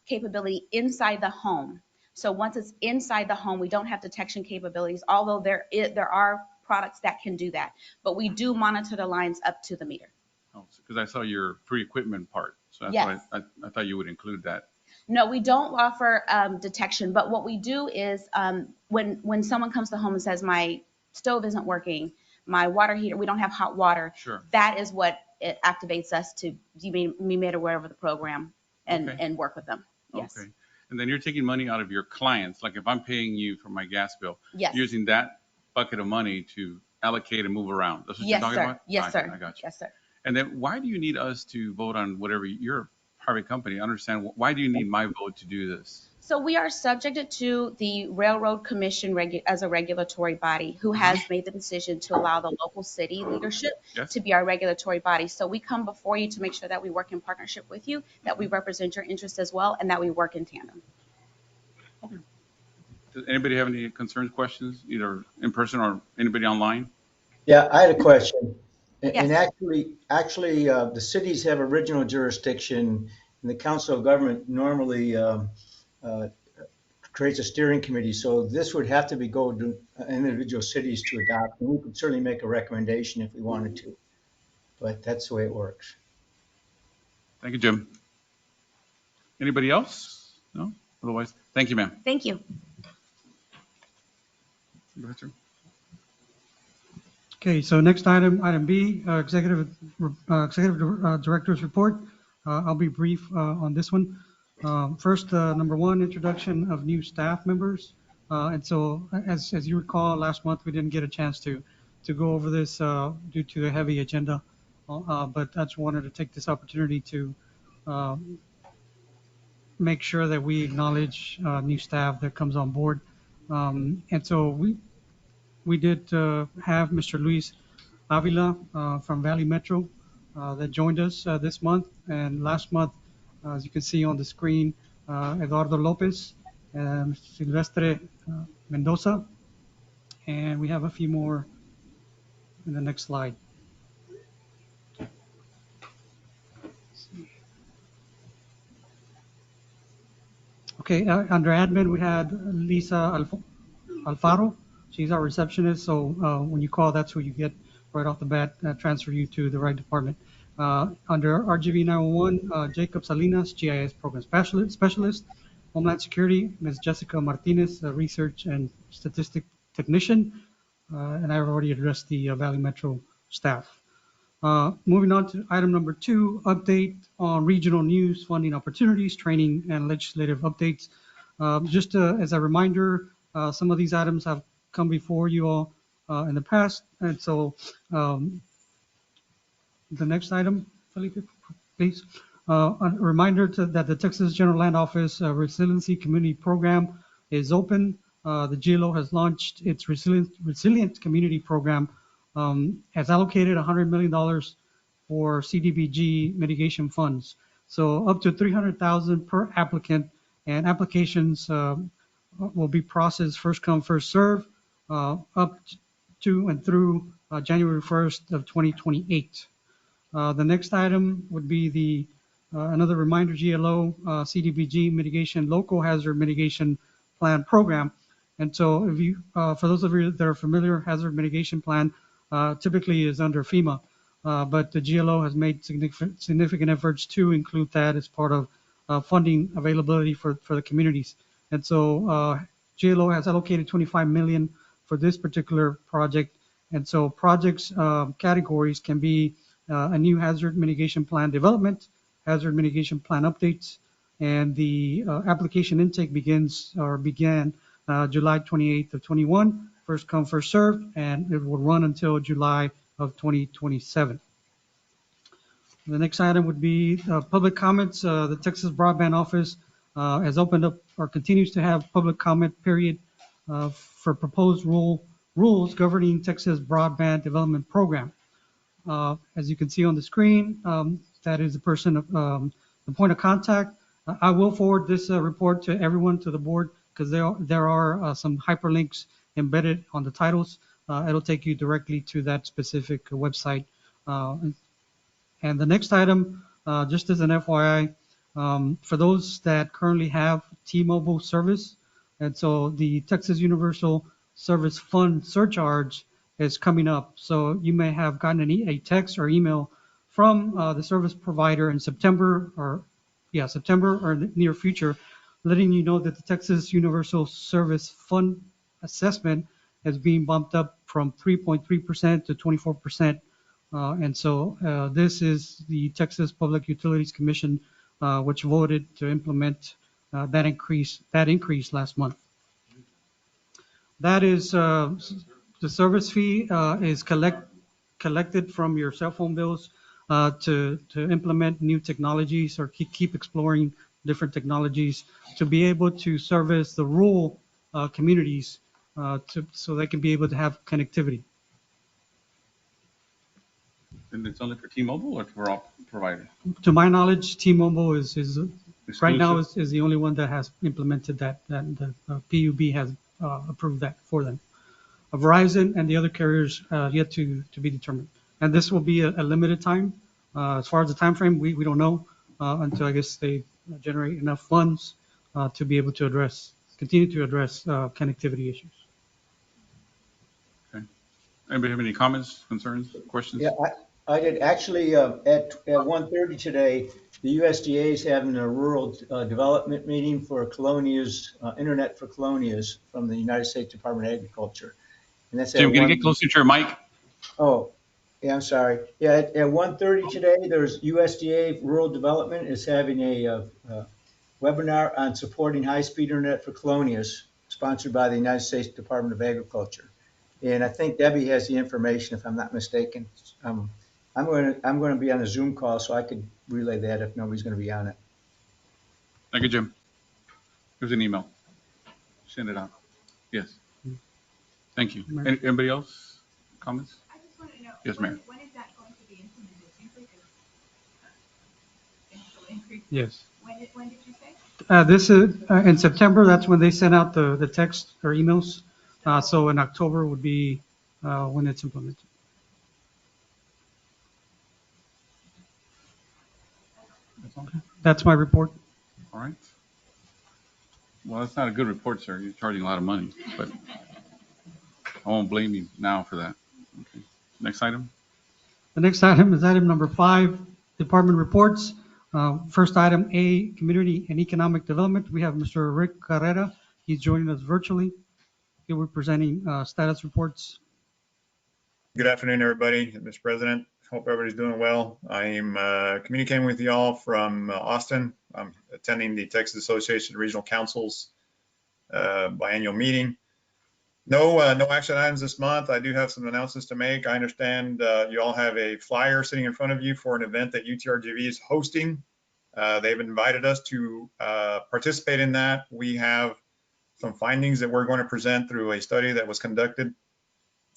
[SPEAKER 9] capability inside the home. So once it's inside the home, we don't have detection capabilities, although there are products that can do that. But we do monitor the lines up to the meter.
[SPEAKER 2] Oh, because I saw your pre-equipment part, so that's
[SPEAKER 9] Yes.
[SPEAKER 2] why I thought you would include that.
[SPEAKER 9] No, we don't offer detection, but what we do is when someone comes to home and says my stove isn't working, my water heater, we don't have hot water.
[SPEAKER 2] Sure.
[SPEAKER 9] That is what it activates us to be made aware of the program
[SPEAKER 2] Okay.
[SPEAKER 9] and work with them. Yes.
[SPEAKER 2] Okay. And then you're taking money out of your clients. Like if I'm paying you for my gas bill,
[SPEAKER 9] Yes.
[SPEAKER 2] using that bucket of money to allocate and move around. That's what
[SPEAKER 9] Yes,
[SPEAKER 2] you're talking
[SPEAKER 9] sir.
[SPEAKER 2] about?
[SPEAKER 9] Yes,
[SPEAKER 2] Okay,
[SPEAKER 9] sir.
[SPEAKER 2] I got you.
[SPEAKER 9] Yes, sir.
[SPEAKER 2] And then why do you need us to vote on whatever you're a private company? I understand. Why do you need my vote to do this?
[SPEAKER 9] So we are subjected to the Railroad Commission as a regulatory body who has made the decision to allow the local city leadership
[SPEAKER 2] Yes.
[SPEAKER 9] to be our regulatory body. So we come before you to make sure that we work in partnership with you, that we represent your interests as well, and that we work in tandem.
[SPEAKER 2] Does anybody have any concerns, questions, either in person or anybody online?
[SPEAKER 10] Yeah, I had a question. And
[SPEAKER 9] Yes.
[SPEAKER 10] actually, the cities have original jurisdiction, and the Council of Government normally uh, creates a steering committee. So this would have to go to individual cities to adopt, and we could certainly make a recommendation if we wanted to. But that's the way it works.
[SPEAKER 2] Thank you, Jim. Anybody else? No? Otherwise, thank you, ma'am.
[SPEAKER 9] Thank you.
[SPEAKER 2] Go ahead, sir.
[SPEAKER 6] Okay, so next item B, Executive Director's Report. I'll be brief on this one. First, number one, introduction of new staff members. And so, as you recall, last month we didn't get a chance to go over this due to a heavy agenda. But I just wanted to take this opportunity to make sure that we acknowledge new staff that comes on board. And so we did have Mr. Luis Avila from Valley Metro that joined us this month. And last month, as you can see on the screen, Eduardo Lopez, Mr. Silvestre Mendoza, and we have a few more in the next slide. Okay, under admin, we had Lisa Alfaro. She's our receptionist, so when you call, that's who you get right off the bat, transfer you to the right department. Under RGV 911, Jacob Salinas, GIS Program Specialist. Homeland Security, Ms. Jessica Martinez, Research and Statistic Technician. And I've already addressed the Valley Metro staff. Moving on to item number 2, update on regional news, funding opportunities, training, and legislative updates. Just as a reminder, some of these items have come before you all in the past. And so the next item, Felipe, please. A reminder that the Texas General Land Office Resiliency Community Program is open. The GLO has launched its Resilient Community Program, has allocated $100 million for CDBG mitigation funds. So up to $300,000 per applicant, and applications will be processed first come, first serve, up to and through January 1st of 2028. The next item would be another reminder, GLO CDBG mitigation local hazard mitigation plan program. And so if you, for those of you that are familiar, hazard mitigation plan typically is under FEMA, but the GLO has made significant efforts to include that as part of funding availability for the communities. And so GLO has allocated $25 million for this particular project. And so projects categories can be a new hazard mitigation plan development, hazard mitigation plan updates, and the application intake began July 28th of 21, first come, first served, and it will run until July of 2027. The next item would be public comments. The Texas Broadband Office has opened up or continues to have public comment period for proposed rules governing Texas Broadband Development Program. As you can see on the screen, that is the person, the point of contact. I will forward this report to everyone, to the board, because there are some hyperlinks embedded on the titles. it'll take you directly to that specific website. And the next item, just as an FYI, for those that currently have T-Mobile service, and so the Texas Universal Service Fund surcharge is coming up. So you may have gotten a text or email from the service provider in September or the near future, letting you know that the Texas Universal Service Fund assessment is being bumped up from 3.3% to 24%. And so this is the Texas Public Utilities Commission, which voted to implement that increase last month. That is the service fee is collected from your cell phone bills to implement new technologies or keep exploring different technologies to be able to service the rural communities so they can be able to have connectivity.
[SPEAKER 2] And it's only for T-Mobile or for all providers?
[SPEAKER 6] To my knowledge, T-Mobile is right now
[SPEAKER 2] Exclusive?
[SPEAKER 6] is the only one that has implemented that the PUB has approved that for them. Verizon and the other carriers yet to be determined. And this will be a limited time. As far as the time frame, we don't know until I guess they generate enough funds to be able to continue to address connectivity issues.
[SPEAKER 2] Okay. Anybody have any comments, concerns, questions?
[SPEAKER 10] Yeah, I did actually, at 1:30 today, the USDA is having a rural development meeting for colonias, Internet for colonias from the United States Department of Agriculture. And that's at
[SPEAKER 2] Jim, can you get
[SPEAKER 10] 1.
[SPEAKER 2] closer to your mic?
[SPEAKER 10] Oh, yeah, I'm sorry. Yeah, at 1:30 today, there's USDA Rural Development is having a webinar on supporting high-speed internet for colonias, sponsored by the United States Department of Agriculture. And I think Debbie has the information, if I'm not mistaken. I'm going to be on a Zoom call, so I could relay that if nobody's going to be on it.
[SPEAKER 2] Thank you, Jim. Here's an email. Send it out. Yes. Thank you. Anybody else? Comments?
[SPEAKER 11] I just want to know.
[SPEAKER 2] Yes, ma'am.
[SPEAKER 11] When is that going to be implemented? Increase?
[SPEAKER 6] Yes.
[SPEAKER 11] When did you say?
[SPEAKER 6] This is in September. That's when they send out the text or emails. So in October would be when it's implemented. That's my report.
[SPEAKER 2] All right. Well, that's not a good report, sir. You're charging a lot of money, but I won't blame you now for that. Okay. Next item.
[SPEAKER 6] The next item is item number 5, department reports. First item A, community and economic development. We have Mr. Rick Carrera. He's joining us virtually. He'll be presenting status reports.
[SPEAKER 12] Good afternoon, everybody. Mr. President, hope everybody's doing well. I am communicating with you all from Austin. I'm attending the Texas Association of Regional Councils biannual meeting. No action items this month. I do have some announcements to make. I understand you all have a flyer sitting in front of you for an event that UTRGV is hosting. They've invited us to participate in that. We have some findings that we're going to present through a study that was conducted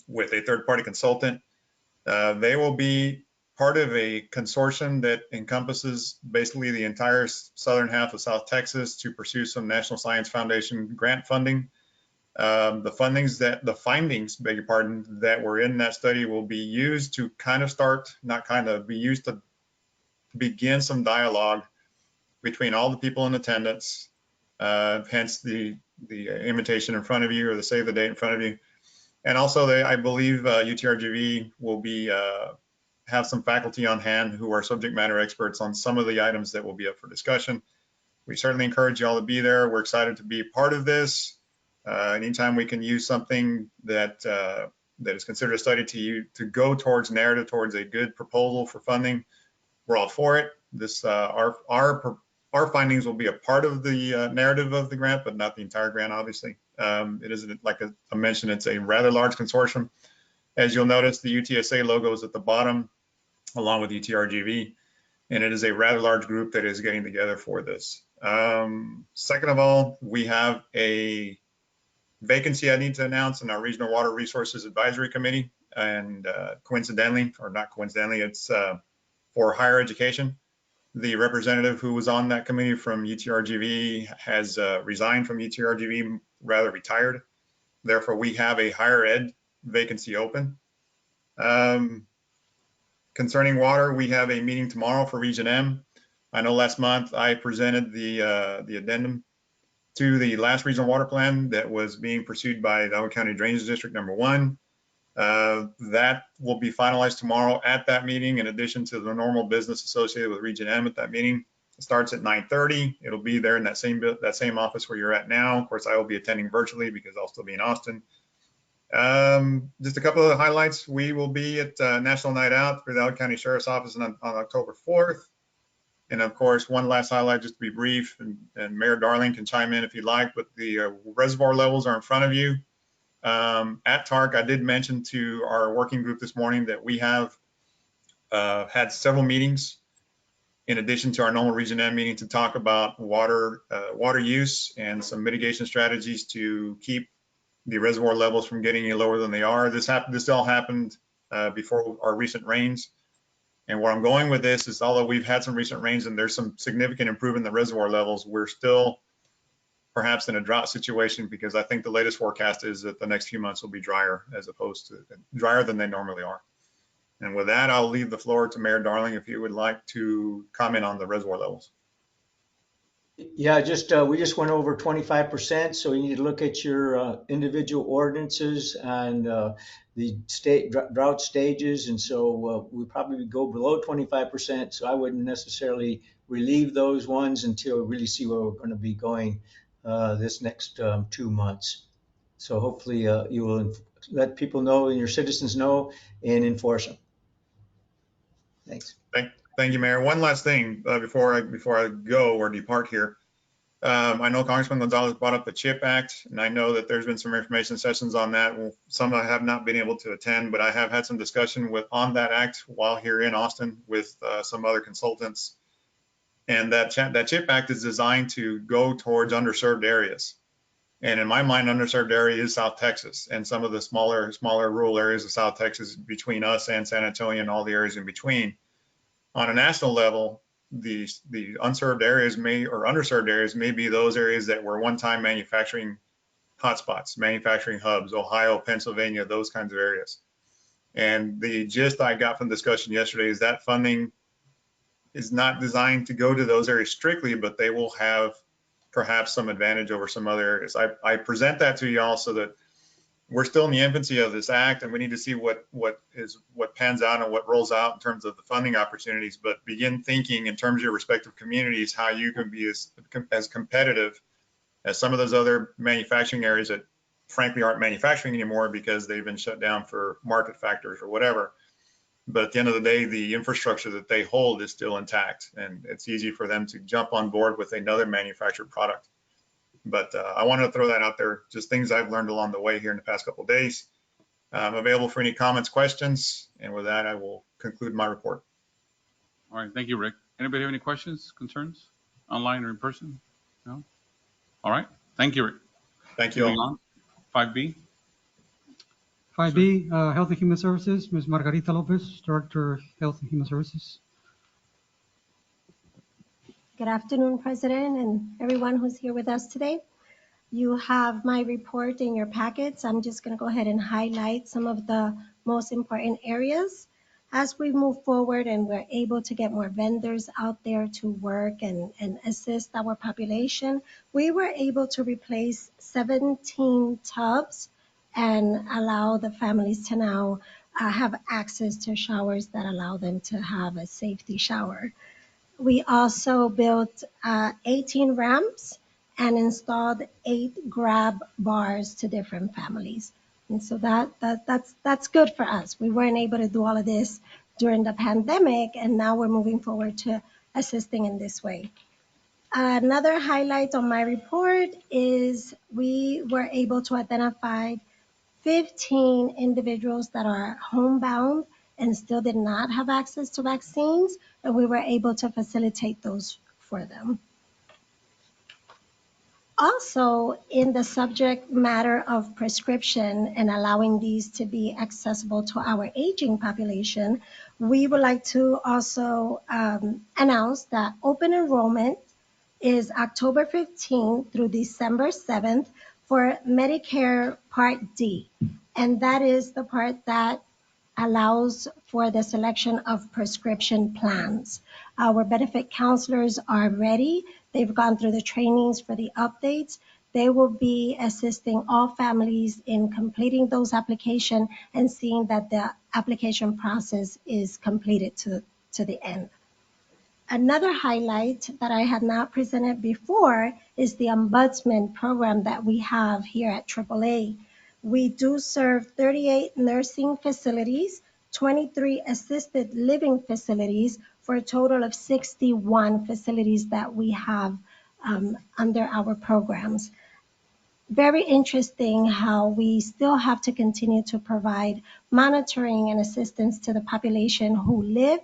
[SPEAKER 12] with a third-party consultant. They will be part of a consortium that encompasses basically the entire southern half of South Texas to pursue some National Science Foundation grant funding. The findings, beg your pardon, that were in that study will be used to to begin some dialogue between all the people in attendance, hence the invitation in front of you or the save the date in front of you. And also, I believe UTRGV will be have some faculty on hand who are subject matter experts on some of the items that will be up for discussion. We certainly encourage you all to be there. We're excited to be a part of this. Anytime we can use something that is considered a study to go towards narrative, towards a good proposal for funding, we're all for it. This our findings will be a part of the narrative of the grant, but not the entire grant, obviously. It is, like I mentioned, it's a rather large consortium. As you'll notice, the UTSA logo is at the bottom, along with UTRGV, and it is a rather large group that is getting together for this. Second of all, we have a vacancy I need to announce in our Regional Water Resources Advisory Committee, and coincidentally, or not coincidentally, it's for higher education. The representative who was on that committee from UTRGV has resigned from UTRGV, rather retired. Therefore, we have a higher ed vacancy open. Concerning water, we have a meeting tomorrow for Region M. I know last month I presented the addendum to the last regional water plan that was being pursued by Hidalgo County Drainage District number 1. That will be finalized tomorrow at that meeting, in addition to the normal business associated with Region M at that meeting. It starts at 9:30. It'll be there in that same office where you're at now. Of course, I will be attending virtually because I'll still be in Austin. Just a couple of the highlights. We will be at National Night Out for the Hidalgo County Sheriff's Office on October 4th. And of course, one last highlight, just to be brief, and Mayor Darling can chime in if you'd like, but the reservoir levels are in front of you. At TARC, I did mention to our working group this morning that we have had several meetings in addition to our normal Region M meeting to talk about water use and some mitigation strategies to keep the reservoir levels from getting any lower than they are. This all happened before our recent rains. And where I'm going with this is, although we've had some recent rains and there's some significant improvement in the reservoir levels, we're still perhaps in a drought situation, because I think the latest forecast is that the next few months will be drier, as opposed to drier than they normally are. And with that, I'll leave the floor to Mayor Darling if you would like to comment on the reservoir levels.
[SPEAKER 10] Yeah, we just went over 25%, so you need to look at your individual ordinances and the state drought stages, and so we probably go below 25%. So I wouldn't necessarily relieve those ones until we really see where we're going to be going this next 2 months. So hopefully you will let people know and your citizens know and enforce them. Thanks.
[SPEAKER 12] Thank you, Mayor. One last thing before I go or depart here. I know Congressman Gonzalez brought up the CHIP Act, and I know that there's been some information sessions on that. Well, some I have not been able to attend, but I have had some discussion on that act while here in Austin with some other consultants. And that CHIP Act is designed to go towards underserved areas. And in my mind, underserved area is South Texas and some of the smaller rural areas of South Texas between us and San Antonio and all the areas in between. On a national level, the unserved areas underserved areas may be those areas that were one-time manufacturing hotspots, manufacturing hubs, Ohio, Pennsylvania, those kinds of areas. And the gist I got from discussion yesterday is that funding is not designed to go to those areas strictly, but they will have perhaps some advantage over some other areas. I present that to y'all so that we're still in the infancy of this act, and we need to see what pans out and what rolls out in terms of the funding opportunities, but begin thinking in terms of your respective communities, how you can be as competitive as some of those other manufacturing areas that frankly aren't manufacturing anymore because they've been shut down for market factors or whatever. But at the end of the day, the infrastructure that they hold is still intact, and it's easy for them to jump on board with another manufactured product. But I wanted to throw that out there, just things I've learned along the way here in the past couple of days. I'm available for any comments, questions, and with that, I will conclude my report.
[SPEAKER 2] All right, thank you, Rick. Anybody have any questions, concerns, online or in person? No? All right, thank you, Rick.
[SPEAKER 12] Thank you all.
[SPEAKER 2] 5B.
[SPEAKER 6] 5B, Health and Human Services, Ms. Margarita Lopez, Director of Health and Human Services.
[SPEAKER 13] Good afternoon, President, and everyone who's here with us today. You have my report in your packets. I'm just going to go ahead and highlight some of the most important areas. As we move forward and we're able to get more vendors out there to work and assist our population, we were able to replace 17 tubs and allow the families to now have access to showers that allow them to have a safety shower. We also built 18 ramps and installed 8 grab bars to different families. And so that's good for us. We weren't able to do all of this during the pandemic, and now we're moving forward to assisting in this way. Another highlight on my report is we were able to identify 15 individuals that are homebound and still did not have access to vaccines, and we were able to facilitate those for them. Also, in the subject matter of prescription and allowing these to be accessible to our aging population, we would like to also announce that open enrollment is October 15th through December 7th for Medicare Part D. And that is the part that allows for the selection of prescription plans. Our benefit counselors are ready. They've gone through the trainings for the updates. They will be assisting all families in completing those applications and seeing that the application process is completed to the end. Another highlight that I had not presented before is the ombudsman program that we have here at AAA. We do serve 38 nursing facilities, 23 assisted living facilities, for a total of 61 facilities that we have under our programs. Very interesting how we still have to continue to provide monitoring and assistance to the population who live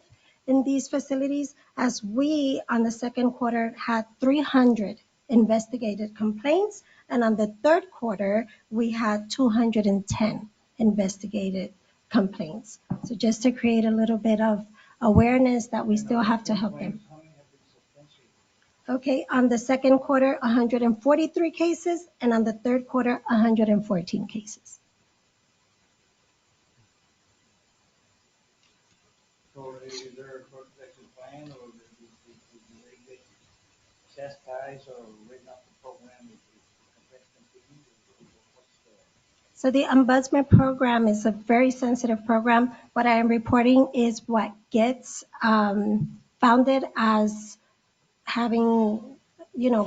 [SPEAKER 13] in these facilities, as we on the second quarter had 300 investigated complaints, and on the third quarter we had 210 investigated complaints. So just to create a little bit of awareness that we still have to help them. Okay, on the second quarter, 143 cases, and on the third quarter, 114 cases.
[SPEAKER 14] So is there a protection plan, or do they get chastised or written off the program if complaints continue?
[SPEAKER 13] So the ombudsman program is a very sensitive program. What I am reporting is what gets founded as having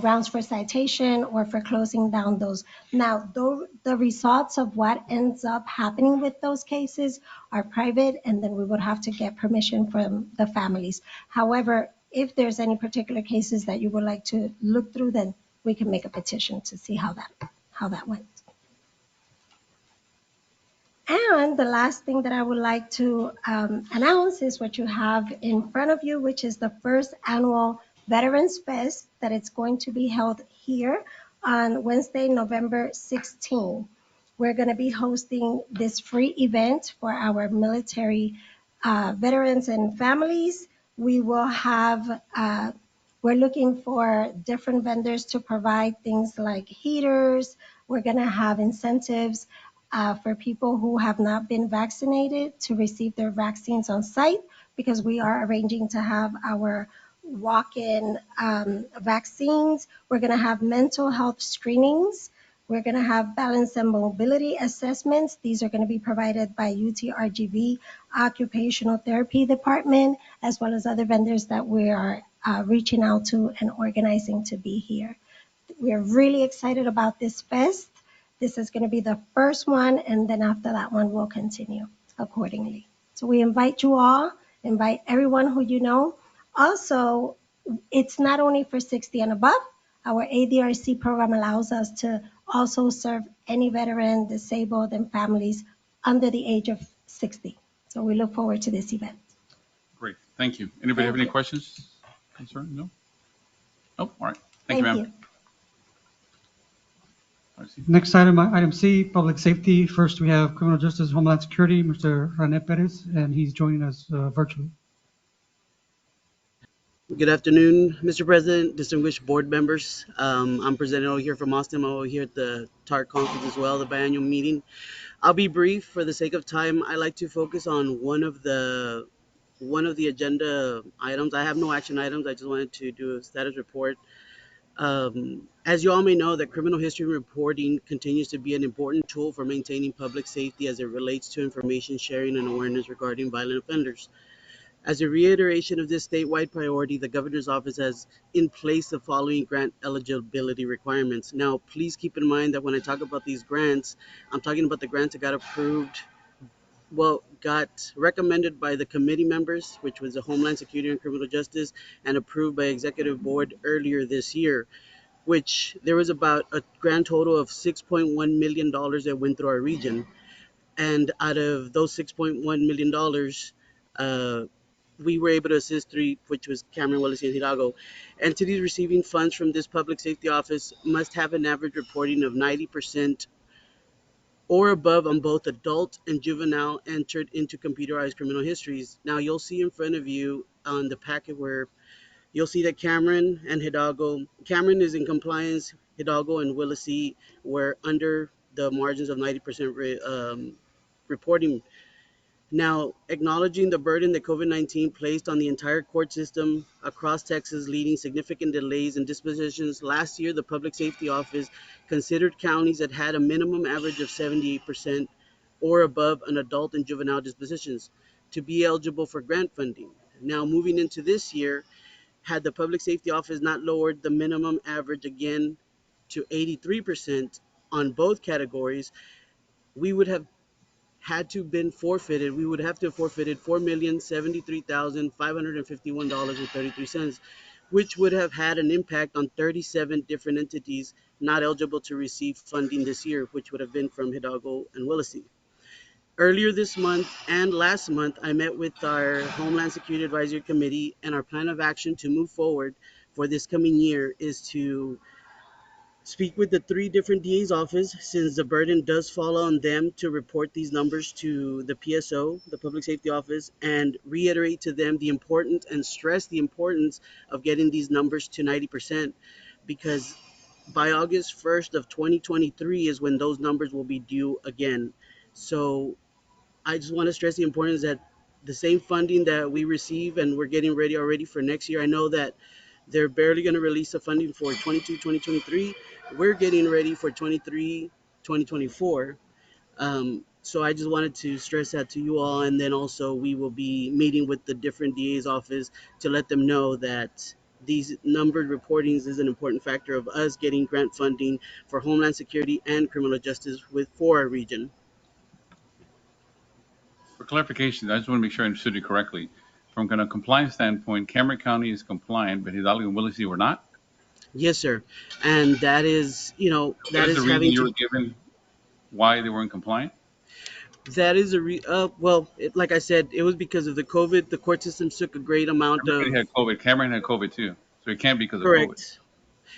[SPEAKER 13] grounds for citation or for closing down those. Now, the results of what ends up happening with those cases are private, and then we would have to get permission from the families. However, if there's any particular cases that you would like to look through, then we can make a petition to see how that went. And the last thing that I would like to announce is what you have in front of you, which is the first annual Veterans Fest that it's going to be held here on Wednesday, November 16. We're going to be hosting this free event for our military veterans and families. We will have, we're looking for different vendors to provide things like heaters. We're going to have incentives for people who have not been vaccinated to receive their vaccines on site, because we are arranging to have our walk-in vaccines. We're going to have mental health screenings. We're going to have balance and mobility assessments. These are going to be provided by LRGV Occupational Therapy Department, as well as other vendors that we are reaching out to and organizing to be here. We're really excited about this fest. This is going to be the first one, and then after that one, we'll continue accordingly. So we invite you all, invite everyone who you know. Also, it's not only for 60 and above. Our ADRC program allows us to also serve any veteran, disabled, and families under the age of 60. So we look forward to this event.
[SPEAKER 2] Great, thank you. Anybody have any questions, concerns? No? Oh, all right. Thank you, ma'am.
[SPEAKER 6] Next item, item C, public safety. First, we have criminal justice, homeland security, Mr. Rene Perez, and he's joining us virtually.
[SPEAKER 15] Good afternoon, Mr. President, distinguished board members. I'm presenting over here from Austin. I'm over here at the TARC conference as well, the biannual meeting. I'll be brief for the sake of time. I like to focus on one of the agenda items. I have no action items. I just wanted to do a status report. As you all may know, that criminal history reporting continues to be an important tool for maintaining public safety as it relates to information sharing and awareness regarding violent offenders. As a reiteration of this statewide priority, the governor's office has in place the following grant eligibility requirements. Now, please keep in mind that when I talk about these grants, I'm talking about the grants that got approved, got recommended by the committee members, which was the Homeland Security and Criminal Justice, and approved by Executive Board earlier this year, which there was about a grand total of $6.1 million that went through our region. And out of those $6.1 million, we were able to assist three, which was Cameron, Willis, and Hidalgo. Entities receiving funds from this public safety office must have an average reporting of 90% or above on both adult and juvenile entered into computerized criminal histories. Now, you'll see in front of you on the packet where you'll see that Cameron and Hidalgo, Cameron is in compliance, Hidalgo and Willacy were under the margins of 90% reporting. Now, acknowledging the burden that COVID-19 placed on the entire court system across Texas, leading significant delays in dispositions, last year the Public Safety Office considered counties that had a minimum average of 78% or above an adult and juvenile dispositions to be eligible for grant funding. Now, moving into this year, had the Public Safety Office not lowered the minimum average again to 83% on both categories, we would have had to been forfeited. We would have to have forfeited $4,073,551.33, which would have had an impact on 37 different entities not eligible to receive funding this year, which would have been from Hidalgo and Willacy. Earlier this month and last month, I met with our Homeland Security Advisory Committee, and our plan of action to move forward for this coming year is to speak with the three different DA's office, since the burden does fall on them to report these numbers to the PSO, the Public Safety Office, and reiterate to them the importance and stress the importance of getting these numbers to 90%, because by August 1st of 2023 is when those numbers will be due again. So I just want to stress the importance that the same funding that we receive and we're getting ready already for next year. I know that they're barely going to release the funding for 22, 2023. We're getting ready for 23, 2024. So I just wanted to stress that to you all. And then also we will be meeting with the different DA's office to let them know that these numbered reportings is an important factor of us getting grant funding for Homeland Security and criminal justice for our region.
[SPEAKER 2] For clarification, I just want to make sure I understood you correctly. From a compliance standpoint, Cameron County is compliant, but Hidalgo and Willacy were not?
[SPEAKER 15] Yes, sir. And that is,
[SPEAKER 2] What
[SPEAKER 15] that
[SPEAKER 2] is the
[SPEAKER 15] is
[SPEAKER 2] reason
[SPEAKER 15] having
[SPEAKER 2] you
[SPEAKER 15] to,
[SPEAKER 2] were given why they weren't compliant?
[SPEAKER 15] that is like I said, it was because of the COVID. The court systems took a great amount
[SPEAKER 2] Everybody
[SPEAKER 15] of,
[SPEAKER 2] had COVID. Cameron had COVID too. So it can't be because of COVID.
[SPEAKER 15] correct.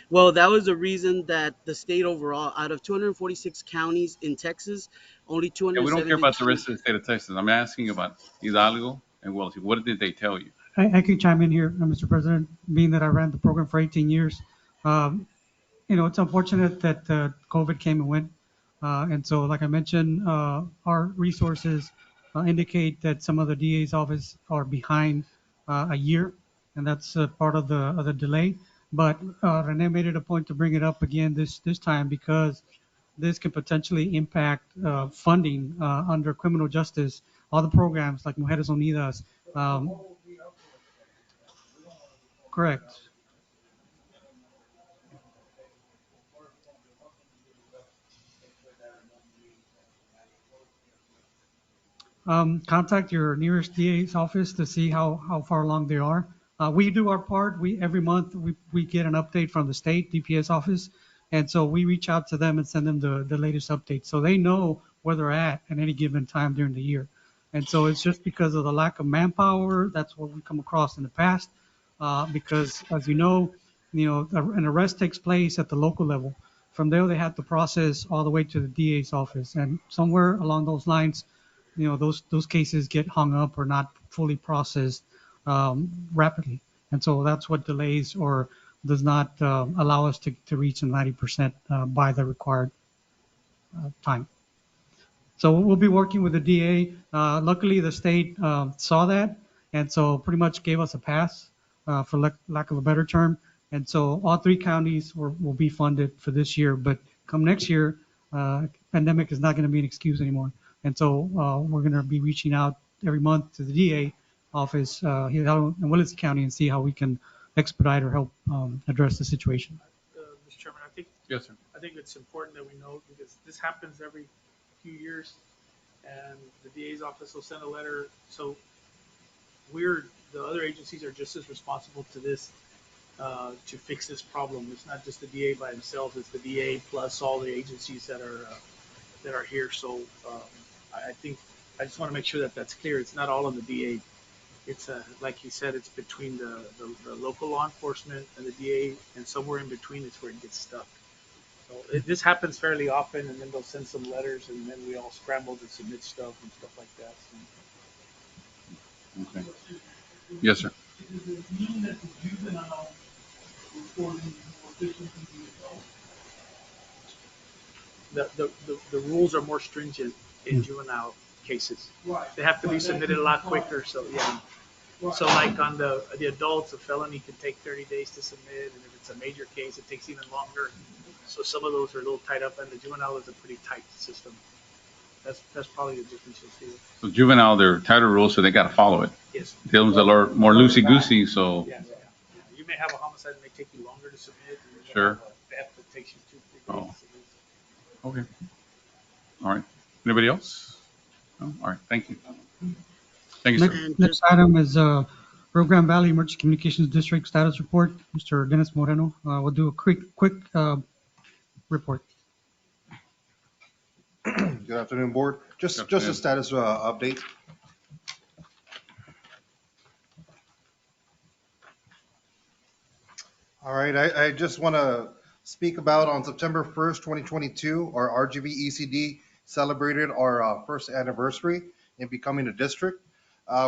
[SPEAKER 15] Well, that was the reason that the state overall, out of 246 counties in Texas, only
[SPEAKER 2] Yeah, we don't care about the
[SPEAKER 15] 272.
[SPEAKER 2] rest of the state of Texas. I'm asking about Hidalgo and Willacy. What did they tell you?
[SPEAKER 6] I can chime in here, Mr. President, being that I ran the program for 18 years. Um, it's unfortunate that COVID came and went. And so, like I mentioned, our resources indicate that some of the DA's office are behind a year, and that's part of the delay. But Rene made it a point to bring it up again this time because this could potentially impact funding under criminal justice, all the programs like Mujeres Unidas. Um, correct. Contact your nearest DA's office to see how far along they are. We do our part. Every month we get an update from the state DPS office, and so we reach out to them and send them the latest updates, so they know where they're at any given time during the year. And so it's just because of the lack of manpower. That's what we come across in the past, because as an arrest takes place at the local level. From there, they have to process all the way to the DA's office, and somewhere along those lines, those cases get hung up or not fully processed rapidly, and so that's what delays or does not allow us to reach the 90% by the required time. So we'll be working with the DA. Luckily, the state saw that, and so pretty much gave us a pass, for lack of a better term. And so all three counties will be funded for this year. But come next year, pandemic is not going to be an excuse anymore. And so we're going to be reaching out every month to the DA office here in Willacy County and see how we can expedite or help address the situation.
[SPEAKER 4] Mr. Chairman, I think
[SPEAKER 2] Yes, sir.
[SPEAKER 4] I think it's important that we know because this happens every few years, and the DA's office will send a letter. So the other agencies are just as responsible to this to fix this problem. It's not just the DA by himself; it's the DA plus all the agencies that are here. So I think I just want to make sure that that's clear. It's not all on the DA. It's like he said, it's between the local law enforcement and the DA, and somewhere in between is where it gets stuck. So this happens fairly often, and then they'll send some letters, and then we all scramble to submit stuff and stuff like that. So.
[SPEAKER 2] Okay. Yes, sir.
[SPEAKER 4] Does it mean that the juvenile reporting more efficiently be adult?
[SPEAKER 14] the rules are more stringent in juvenile cases.
[SPEAKER 4] Right.
[SPEAKER 14] They have to be
[SPEAKER 4] But that
[SPEAKER 14] submitted a
[SPEAKER 4] can
[SPEAKER 14] lot
[SPEAKER 4] be
[SPEAKER 14] quicker, so yeah.
[SPEAKER 4] Right.
[SPEAKER 14] So like on the adults, a felony can take 30 days to submit, and if it's a major case, it takes even longer. So some of those are a little tied up, and the juvenile is a pretty tight system. That's probably the difference you'll see.
[SPEAKER 2] So juvenile, they're tighter rules, so they got to follow it.
[SPEAKER 14] Yes.
[SPEAKER 2] The ones that are more loosey-goosey, so.
[SPEAKER 14] Yeah. You may have a homicide that may take you longer to submit. And you may
[SPEAKER 2] Sure.
[SPEAKER 14] have a theft that takes you 2-3 days
[SPEAKER 2] Oh.
[SPEAKER 14] to submit.
[SPEAKER 2] Okay. All right. Anybody else? No? All right. Thank you. Thank you, sir.
[SPEAKER 6] Next item is Rio Grande Valley Emergency Communications District status report. Mr. Dennis Moreno will do a quick report.
[SPEAKER 16] Good afternoon, board. Just a status update. All right, I just want to speak about on September 1st, 2022, our RGV celebrated our first anniversary in becoming a district.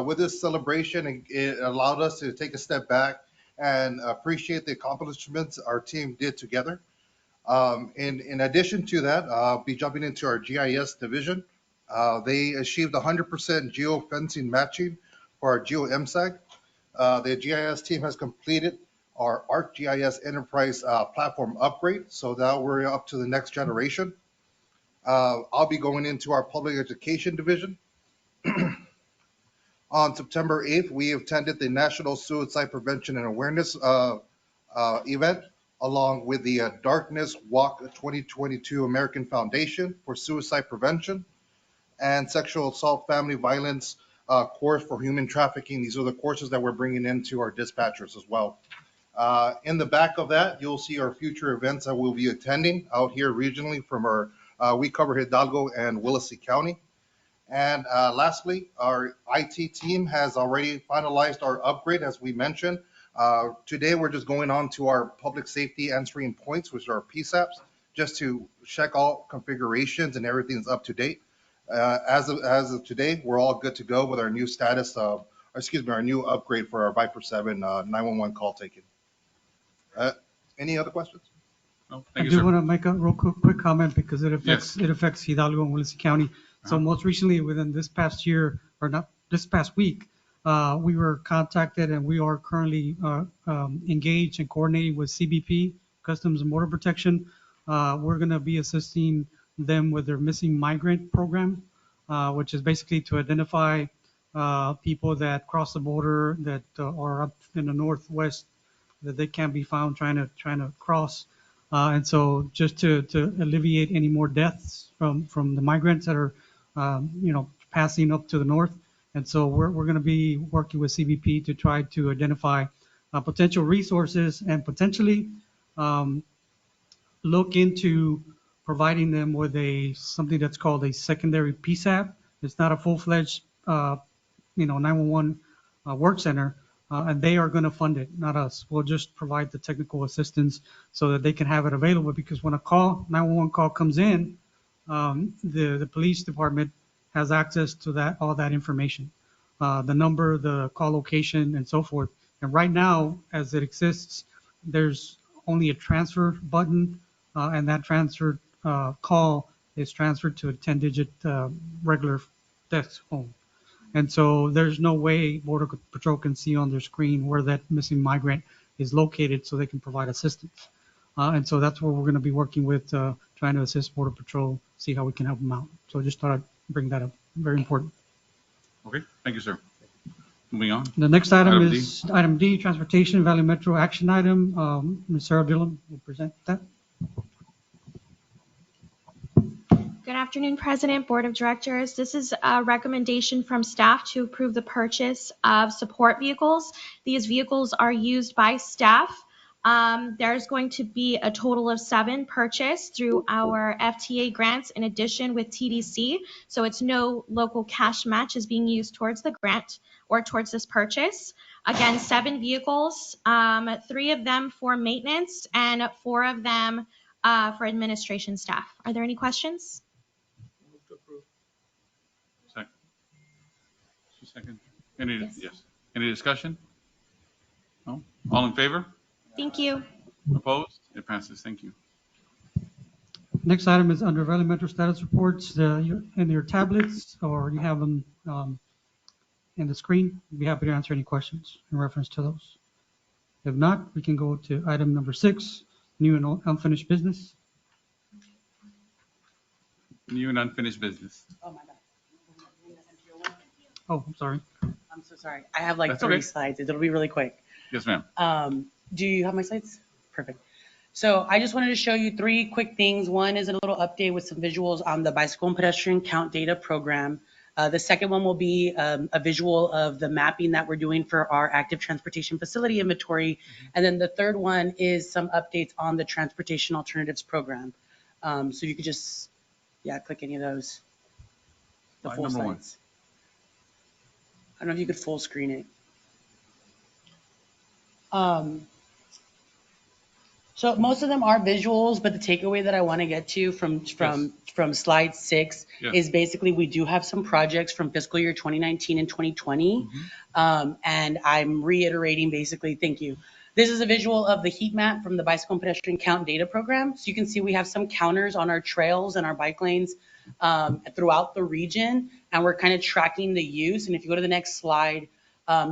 [SPEAKER 16] With this celebration, it allowed us to take a step back and appreciate the accomplishments our team did together. In addition to that, I'll be jumping into our GIS division. They achieved 100% geofencing matching for our GeoMSAG. The GIS team has completed our ArcGIS Enterprise platform upgrade, so now we're up to the next generation. I'll be going into our public education division. On September 8th, we attended the National Suicide Prevention and Awareness event, along with the Darkness Walk 2022 American Foundation for Suicide Prevention and Sexual Assault Family Violence course for human trafficking. These are the courses that we're bringing into our dispatchers as well. In the back of that, you'll see our future events that we'll be attending out here regionally from our, we cover Hidalgo and Willacy County. And lastly, our IT team has already finalized our upgrade, as we mentioned. Today, we're just going on to our public safety answering points, which are PSAPs, just to check all configurations and everything's up to date. As of today, we're all good to go with our new status of, our new upgrade for our Viper 7 911 call taking. Any other questions?
[SPEAKER 2] No,
[SPEAKER 6] I do want to make a real quick comment because it affects Hidalgo and Willacy County. So most recently, within this past year, or not this past week, we were contacted and we are currently engaged and coordinating with CBP, Customs and Border Protection. We're going to be assisting them with their missing migrant program, which is basically to identify people that cross the border that are up in the northwest that they can't be found trying to cross. And so just to alleviate any more deaths from the migrants that are, passing up to the north. And so we're going to be working with CBP to try to identify potential resources and potentially look into providing them with something that's called a secondary PSAP. It's not a full-fledged, 911 work center, and they are going to fund it, not us. We'll just provide the technical assistance so that they can have it available. Because when a 911 call comes in, the police department has access to all that information, the number, the call location, and so forth. And right now, as it exists, there's only a transfer button, and that transfer call is transferred to a 10-digit regular desk phone. And so there's no way Border Patrol can see on their screen where that missing migrant is located so they can provide assistance. And so that's where we're going to be working with, trying to assist Border Patrol, see how we can help them out. So I just thought I'd bring that up. Very important.
[SPEAKER 2] Okay. Thank you, sir. Moving on.
[SPEAKER 6] The next item
[SPEAKER 2] Item
[SPEAKER 6] is item D, Transportation Valley Metro Action Item. Ms. Sarah Dillon will present that.
[SPEAKER 17] Good afternoon, President, Board of Directors. This is a recommendation from staff to approve the purchase of support vehicles. These vehicles are used by staff. There's going to be a total of 7 purchased through our FTA grants in addition with TDC. So it's no local cash match is being used towards the grant or towards this purchase. Again, 7 vehicles, 3 of them for maintenance and 4 of them for administration staff. Are there any questions?
[SPEAKER 2] Second. Yes. Any discussion? No? All in favor?
[SPEAKER 17] Thank you.
[SPEAKER 2] Opposed? It passes. Thank you.
[SPEAKER 6] Next item is under elementary status reports, in your tablets, or you have them in the screen. I'd be happy to answer any questions in reference to those. If not, we can go to item number 6, new and unfinished business.
[SPEAKER 2] New and unfinished business.
[SPEAKER 15] Oh, my bad.
[SPEAKER 6] Oh, I'm sorry.
[SPEAKER 15] I'm so sorry. I have like
[SPEAKER 2] That's
[SPEAKER 15] 3
[SPEAKER 2] okay.
[SPEAKER 15] slides. It'll be really quick.
[SPEAKER 2] Yes, ma'am.
[SPEAKER 15] Do you have my slides? Perfect. So I just wanted to show you 3 quick things. One is a little update with some visuals on the bicycle and pedestrian count data program. The second one will be a visual of the mapping that we're doing for our active transportation facility inventory. And then the third one is some updates on the transportation alternatives program. So you could just, click any of those. The
[SPEAKER 2] Slide
[SPEAKER 15] full
[SPEAKER 2] number 1.
[SPEAKER 15] slides. I don't know if you could full screen it. So most of them are visuals, but the takeaway that I want to get to from slide 6 is basically we do have some projects from fiscal year 2019 and 2020. And I'm reiterating basically, thank you. This is a visual of the heat map from the bicycle and pedestrian count data program. So you can see we have some counters on our trails and our bike lanes throughout the region, and we're kind of tracking the use. And if you go to the next slide,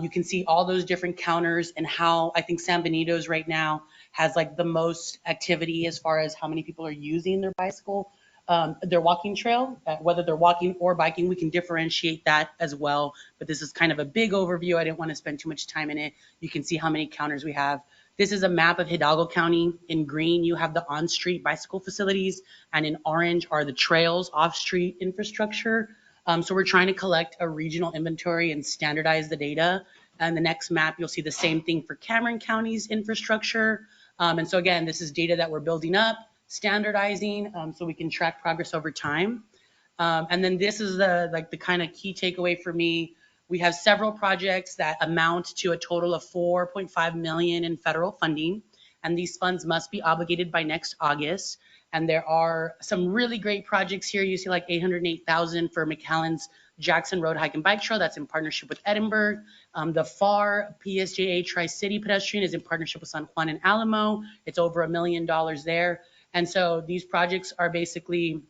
[SPEAKER 15] you can see all those different counters and how I think San Benito's right now has like the most activity as far as how many people are using their bicycle, their walking trail, whether they're walking or biking, we can differentiate that as well. But this is kind of a big overview. I didn't want to spend too much time in it. You can see how many counters we have. This is a map of Hidalgo County. In green, you have the on-street bicycle facilities, and in orange are the trails, off-street infrastructure. So we're trying to collect a regional inventory and standardize the data. And the next map, you'll see the same thing for Cameron County's infrastructure. And so again, this is data that we're building up, standardizing, so we can track progress over time. And then this is the kind of key takeaway for me. We have several projects that amount to a total of $4.5 million in federal funding, and these funds must be obligated by next August. And there are some really great projects here. You see like $808,000 for McAllen's Jackson Road Hike and Bike Trail. That's in partnership with Edinburgh. The FAR PSJA Tri-City Pedestrian is in partnership with San Juan and Alamo. It's over $1 million there. And so these projects are basically,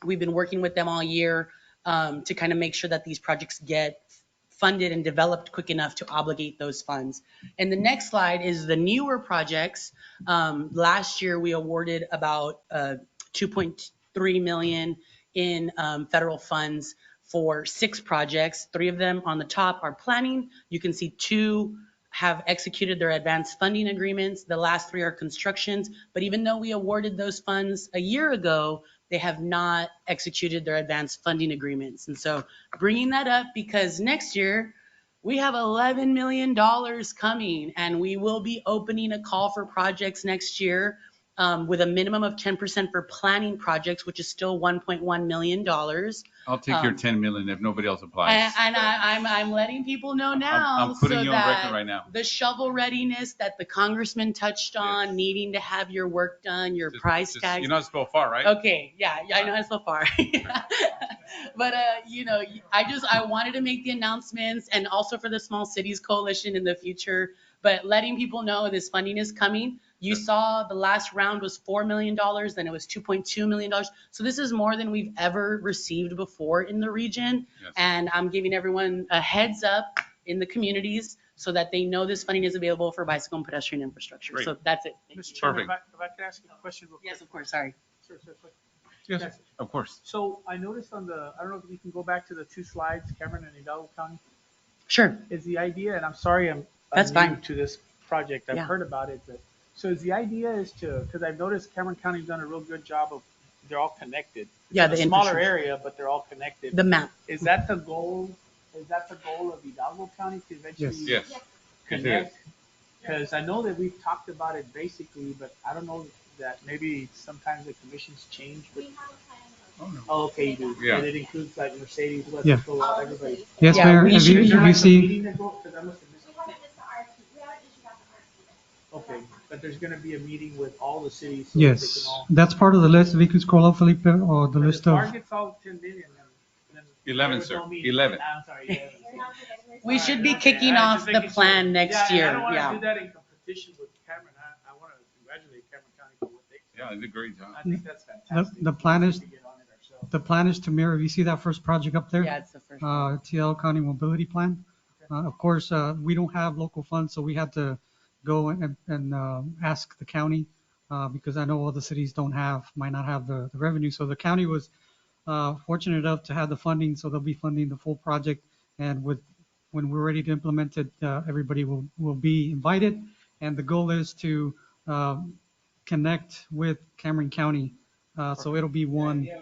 [SPEAKER 15] we've been working with them all year to kind of make sure that these projects get funded and developed quick enough to obligate those funds. And the next slide is the newer projects. Last year, we awarded about $2.3 million in federal funds for 6 projects. 3 of them on the top are planning. You can see 2 have executed their advanced funding agreements. The last 3 are constructions. But even though we awarded those funds a year ago, they have not executed their advanced funding agreements. And so bringing that up because next year we have $11 million coming, and we will be opening a call for projects next year with a minimum of 10% for planning projects, which is still $1.1 million.
[SPEAKER 2] I'll take your 10 million if nobody else applies.
[SPEAKER 15] And I'm letting people know now.
[SPEAKER 2] I'm putting
[SPEAKER 15] so
[SPEAKER 2] you on
[SPEAKER 15] that
[SPEAKER 2] record right now.
[SPEAKER 15] The shovel readiness that the congressman touched on, needing to have your work done, your price tags.
[SPEAKER 2] You know how to spell far, right?
[SPEAKER 15] Okay, yeah, I know how to spell far. But I wanted to make the announcements, and also for the Small Cities Coalition in the future, but letting people know this funding is coming. You saw the last round was $4 million, then it was $2.2 million. So this is more than we've ever received before in the region.
[SPEAKER 2] Yes.
[SPEAKER 15] And I'm giving everyone a heads up in the communities so that they know this funding is available for bicycle and pedestrian infrastructure.
[SPEAKER 2] Great.
[SPEAKER 15] So that's it. Thank
[SPEAKER 14] Mr.
[SPEAKER 15] you.
[SPEAKER 14] Chairman,
[SPEAKER 2] Perfect.
[SPEAKER 14] if I could ask you a question real quick.
[SPEAKER 15] Yes, of course, sorry.
[SPEAKER 14] Sure, quick.
[SPEAKER 2] Yes, of course.
[SPEAKER 14] So I noticed I don't know if you can go back to the 2 slides, Cameron and Hidalgo County.
[SPEAKER 15] Sure.
[SPEAKER 14] Is the idea, and I'm sorry I'm
[SPEAKER 15] That's
[SPEAKER 14] new
[SPEAKER 15] fine.
[SPEAKER 14] to this project. I've
[SPEAKER 15] Yeah.
[SPEAKER 14] heard about it, but so is the idea is because I've noticed Cameron County's done a real good job of, they're all connected.
[SPEAKER 15] Yeah,
[SPEAKER 14] It's
[SPEAKER 15] the
[SPEAKER 14] a smaller
[SPEAKER 15] infrastructure.
[SPEAKER 14] area, but they're all connected.
[SPEAKER 15] The map.
[SPEAKER 14] Is that the goal? Is that the goal of Hidalgo County to eventually
[SPEAKER 2] Yes.
[SPEAKER 14] connect? Because I know that we've talked about it basically, but I don't know that maybe sometimes the commissions change. But, oh, okay, you do.
[SPEAKER 2] Yeah.
[SPEAKER 14] And it includes like Mercedes, West
[SPEAKER 6] Yeah.
[SPEAKER 14] Mexico, everybody.
[SPEAKER 6] Yes,
[SPEAKER 15] Yeah,
[SPEAKER 6] Mayor,
[SPEAKER 15] we
[SPEAKER 6] if
[SPEAKER 15] should-
[SPEAKER 6] you,
[SPEAKER 14] Is
[SPEAKER 6] if
[SPEAKER 14] there
[SPEAKER 6] you
[SPEAKER 14] like a
[SPEAKER 6] see,
[SPEAKER 14] meeting that goes, because I must have missed it. Okay, but there's gonna be a meeting with all the cities. So that they can
[SPEAKER 6] yes,
[SPEAKER 14] all.
[SPEAKER 6] that's part of the list. If you could scroll up, Felipe, or the
[SPEAKER 14] But
[SPEAKER 6] list
[SPEAKER 14] the
[SPEAKER 6] of,
[SPEAKER 14] target's all 10 million. Then
[SPEAKER 2] 11,
[SPEAKER 14] Mayor
[SPEAKER 2] sir.
[SPEAKER 14] told me-
[SPEAKER 2] 11.
[SPEAKER 14] I'm sorry, 11.
[SPEAKER 15] We should be
[SPEAKER 14] Okay,
[SPEAKER 15] kicking
[SPEAKER 14] all right,
[SPEAKER 15] off
[SPEAKER 14] just
[SPEAKER 15] the
[SPEAKER 14] making
[SPEAKER 15] plan
[SPEAKER 14] sure.
[SPEAKER 15] next
[SPEAKER 14] Yeah, and
[SPEAKER 15] year.
[SPEAKER 14] I don't want to
[SPEAKER 15] Yeah.
[SPEAKER 14] do that in competition with Cameron. I want to congratulate Cameron County for what they've
[SPEAKER 2] Yeah, they did a great job.
[SPEAKER 14] I think that's fantastic.
[SPEAKER 6] The plan
[SPEAKER 14] We
[SPEAKER 6] is,
[SPEAKER 14] need to get on it ourselves.
[SPEAKER 6] the plan is to mirror, you see that first project up there?
[SPEAKER 15] Yeah, it's the first one.
[SPEAKER 6] TL County Mobility Plan. Of course, we don't have local funds, so we had to go and ask the county, because I know all the cities might not have the revenue. So the county was fortunate enough to have the funding, so they'll be funding the full project. And when we're ready to implement it, everybody will be invited. And the goal is to connect with Cameron County. So it'll be one. Yeah.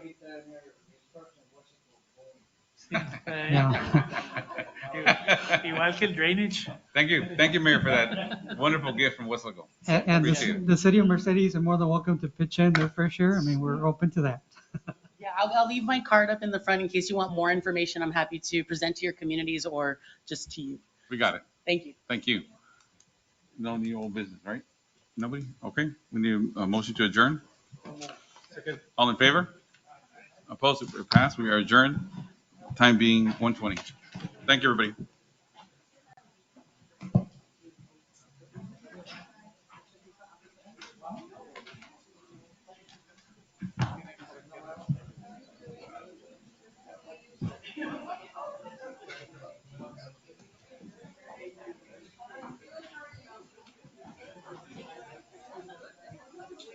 [SPEAKER 14] Igual que el drainage.
[SPEAKER 2] Thank you, Mayor, for that wonderful gift from Wesco.
[SPEAKER 6] And
[SPEAKER 2] Appreciate it.
[SPEAKER 6] the city of Mercedes are more than welcome to pitch in their fair share. I mean, we're open to that.
[SPEAKER 15] Yeah, I'll leave my card up in the front in case you want more information. I'm happy to present to your communities or just to you.
[SPEAKER 2] We got it.
[SPEAKER 15] Thank you.
[SPEAKER 2] Thank you. No new old business, right? Nobody? Okay. We need a motion to adjourn.
[SPEAKER 14] Second.
[SPEAKER 2] All in favor? Opposed? It passed. We are adjourned. Time being 1:20. Thank you, everybody.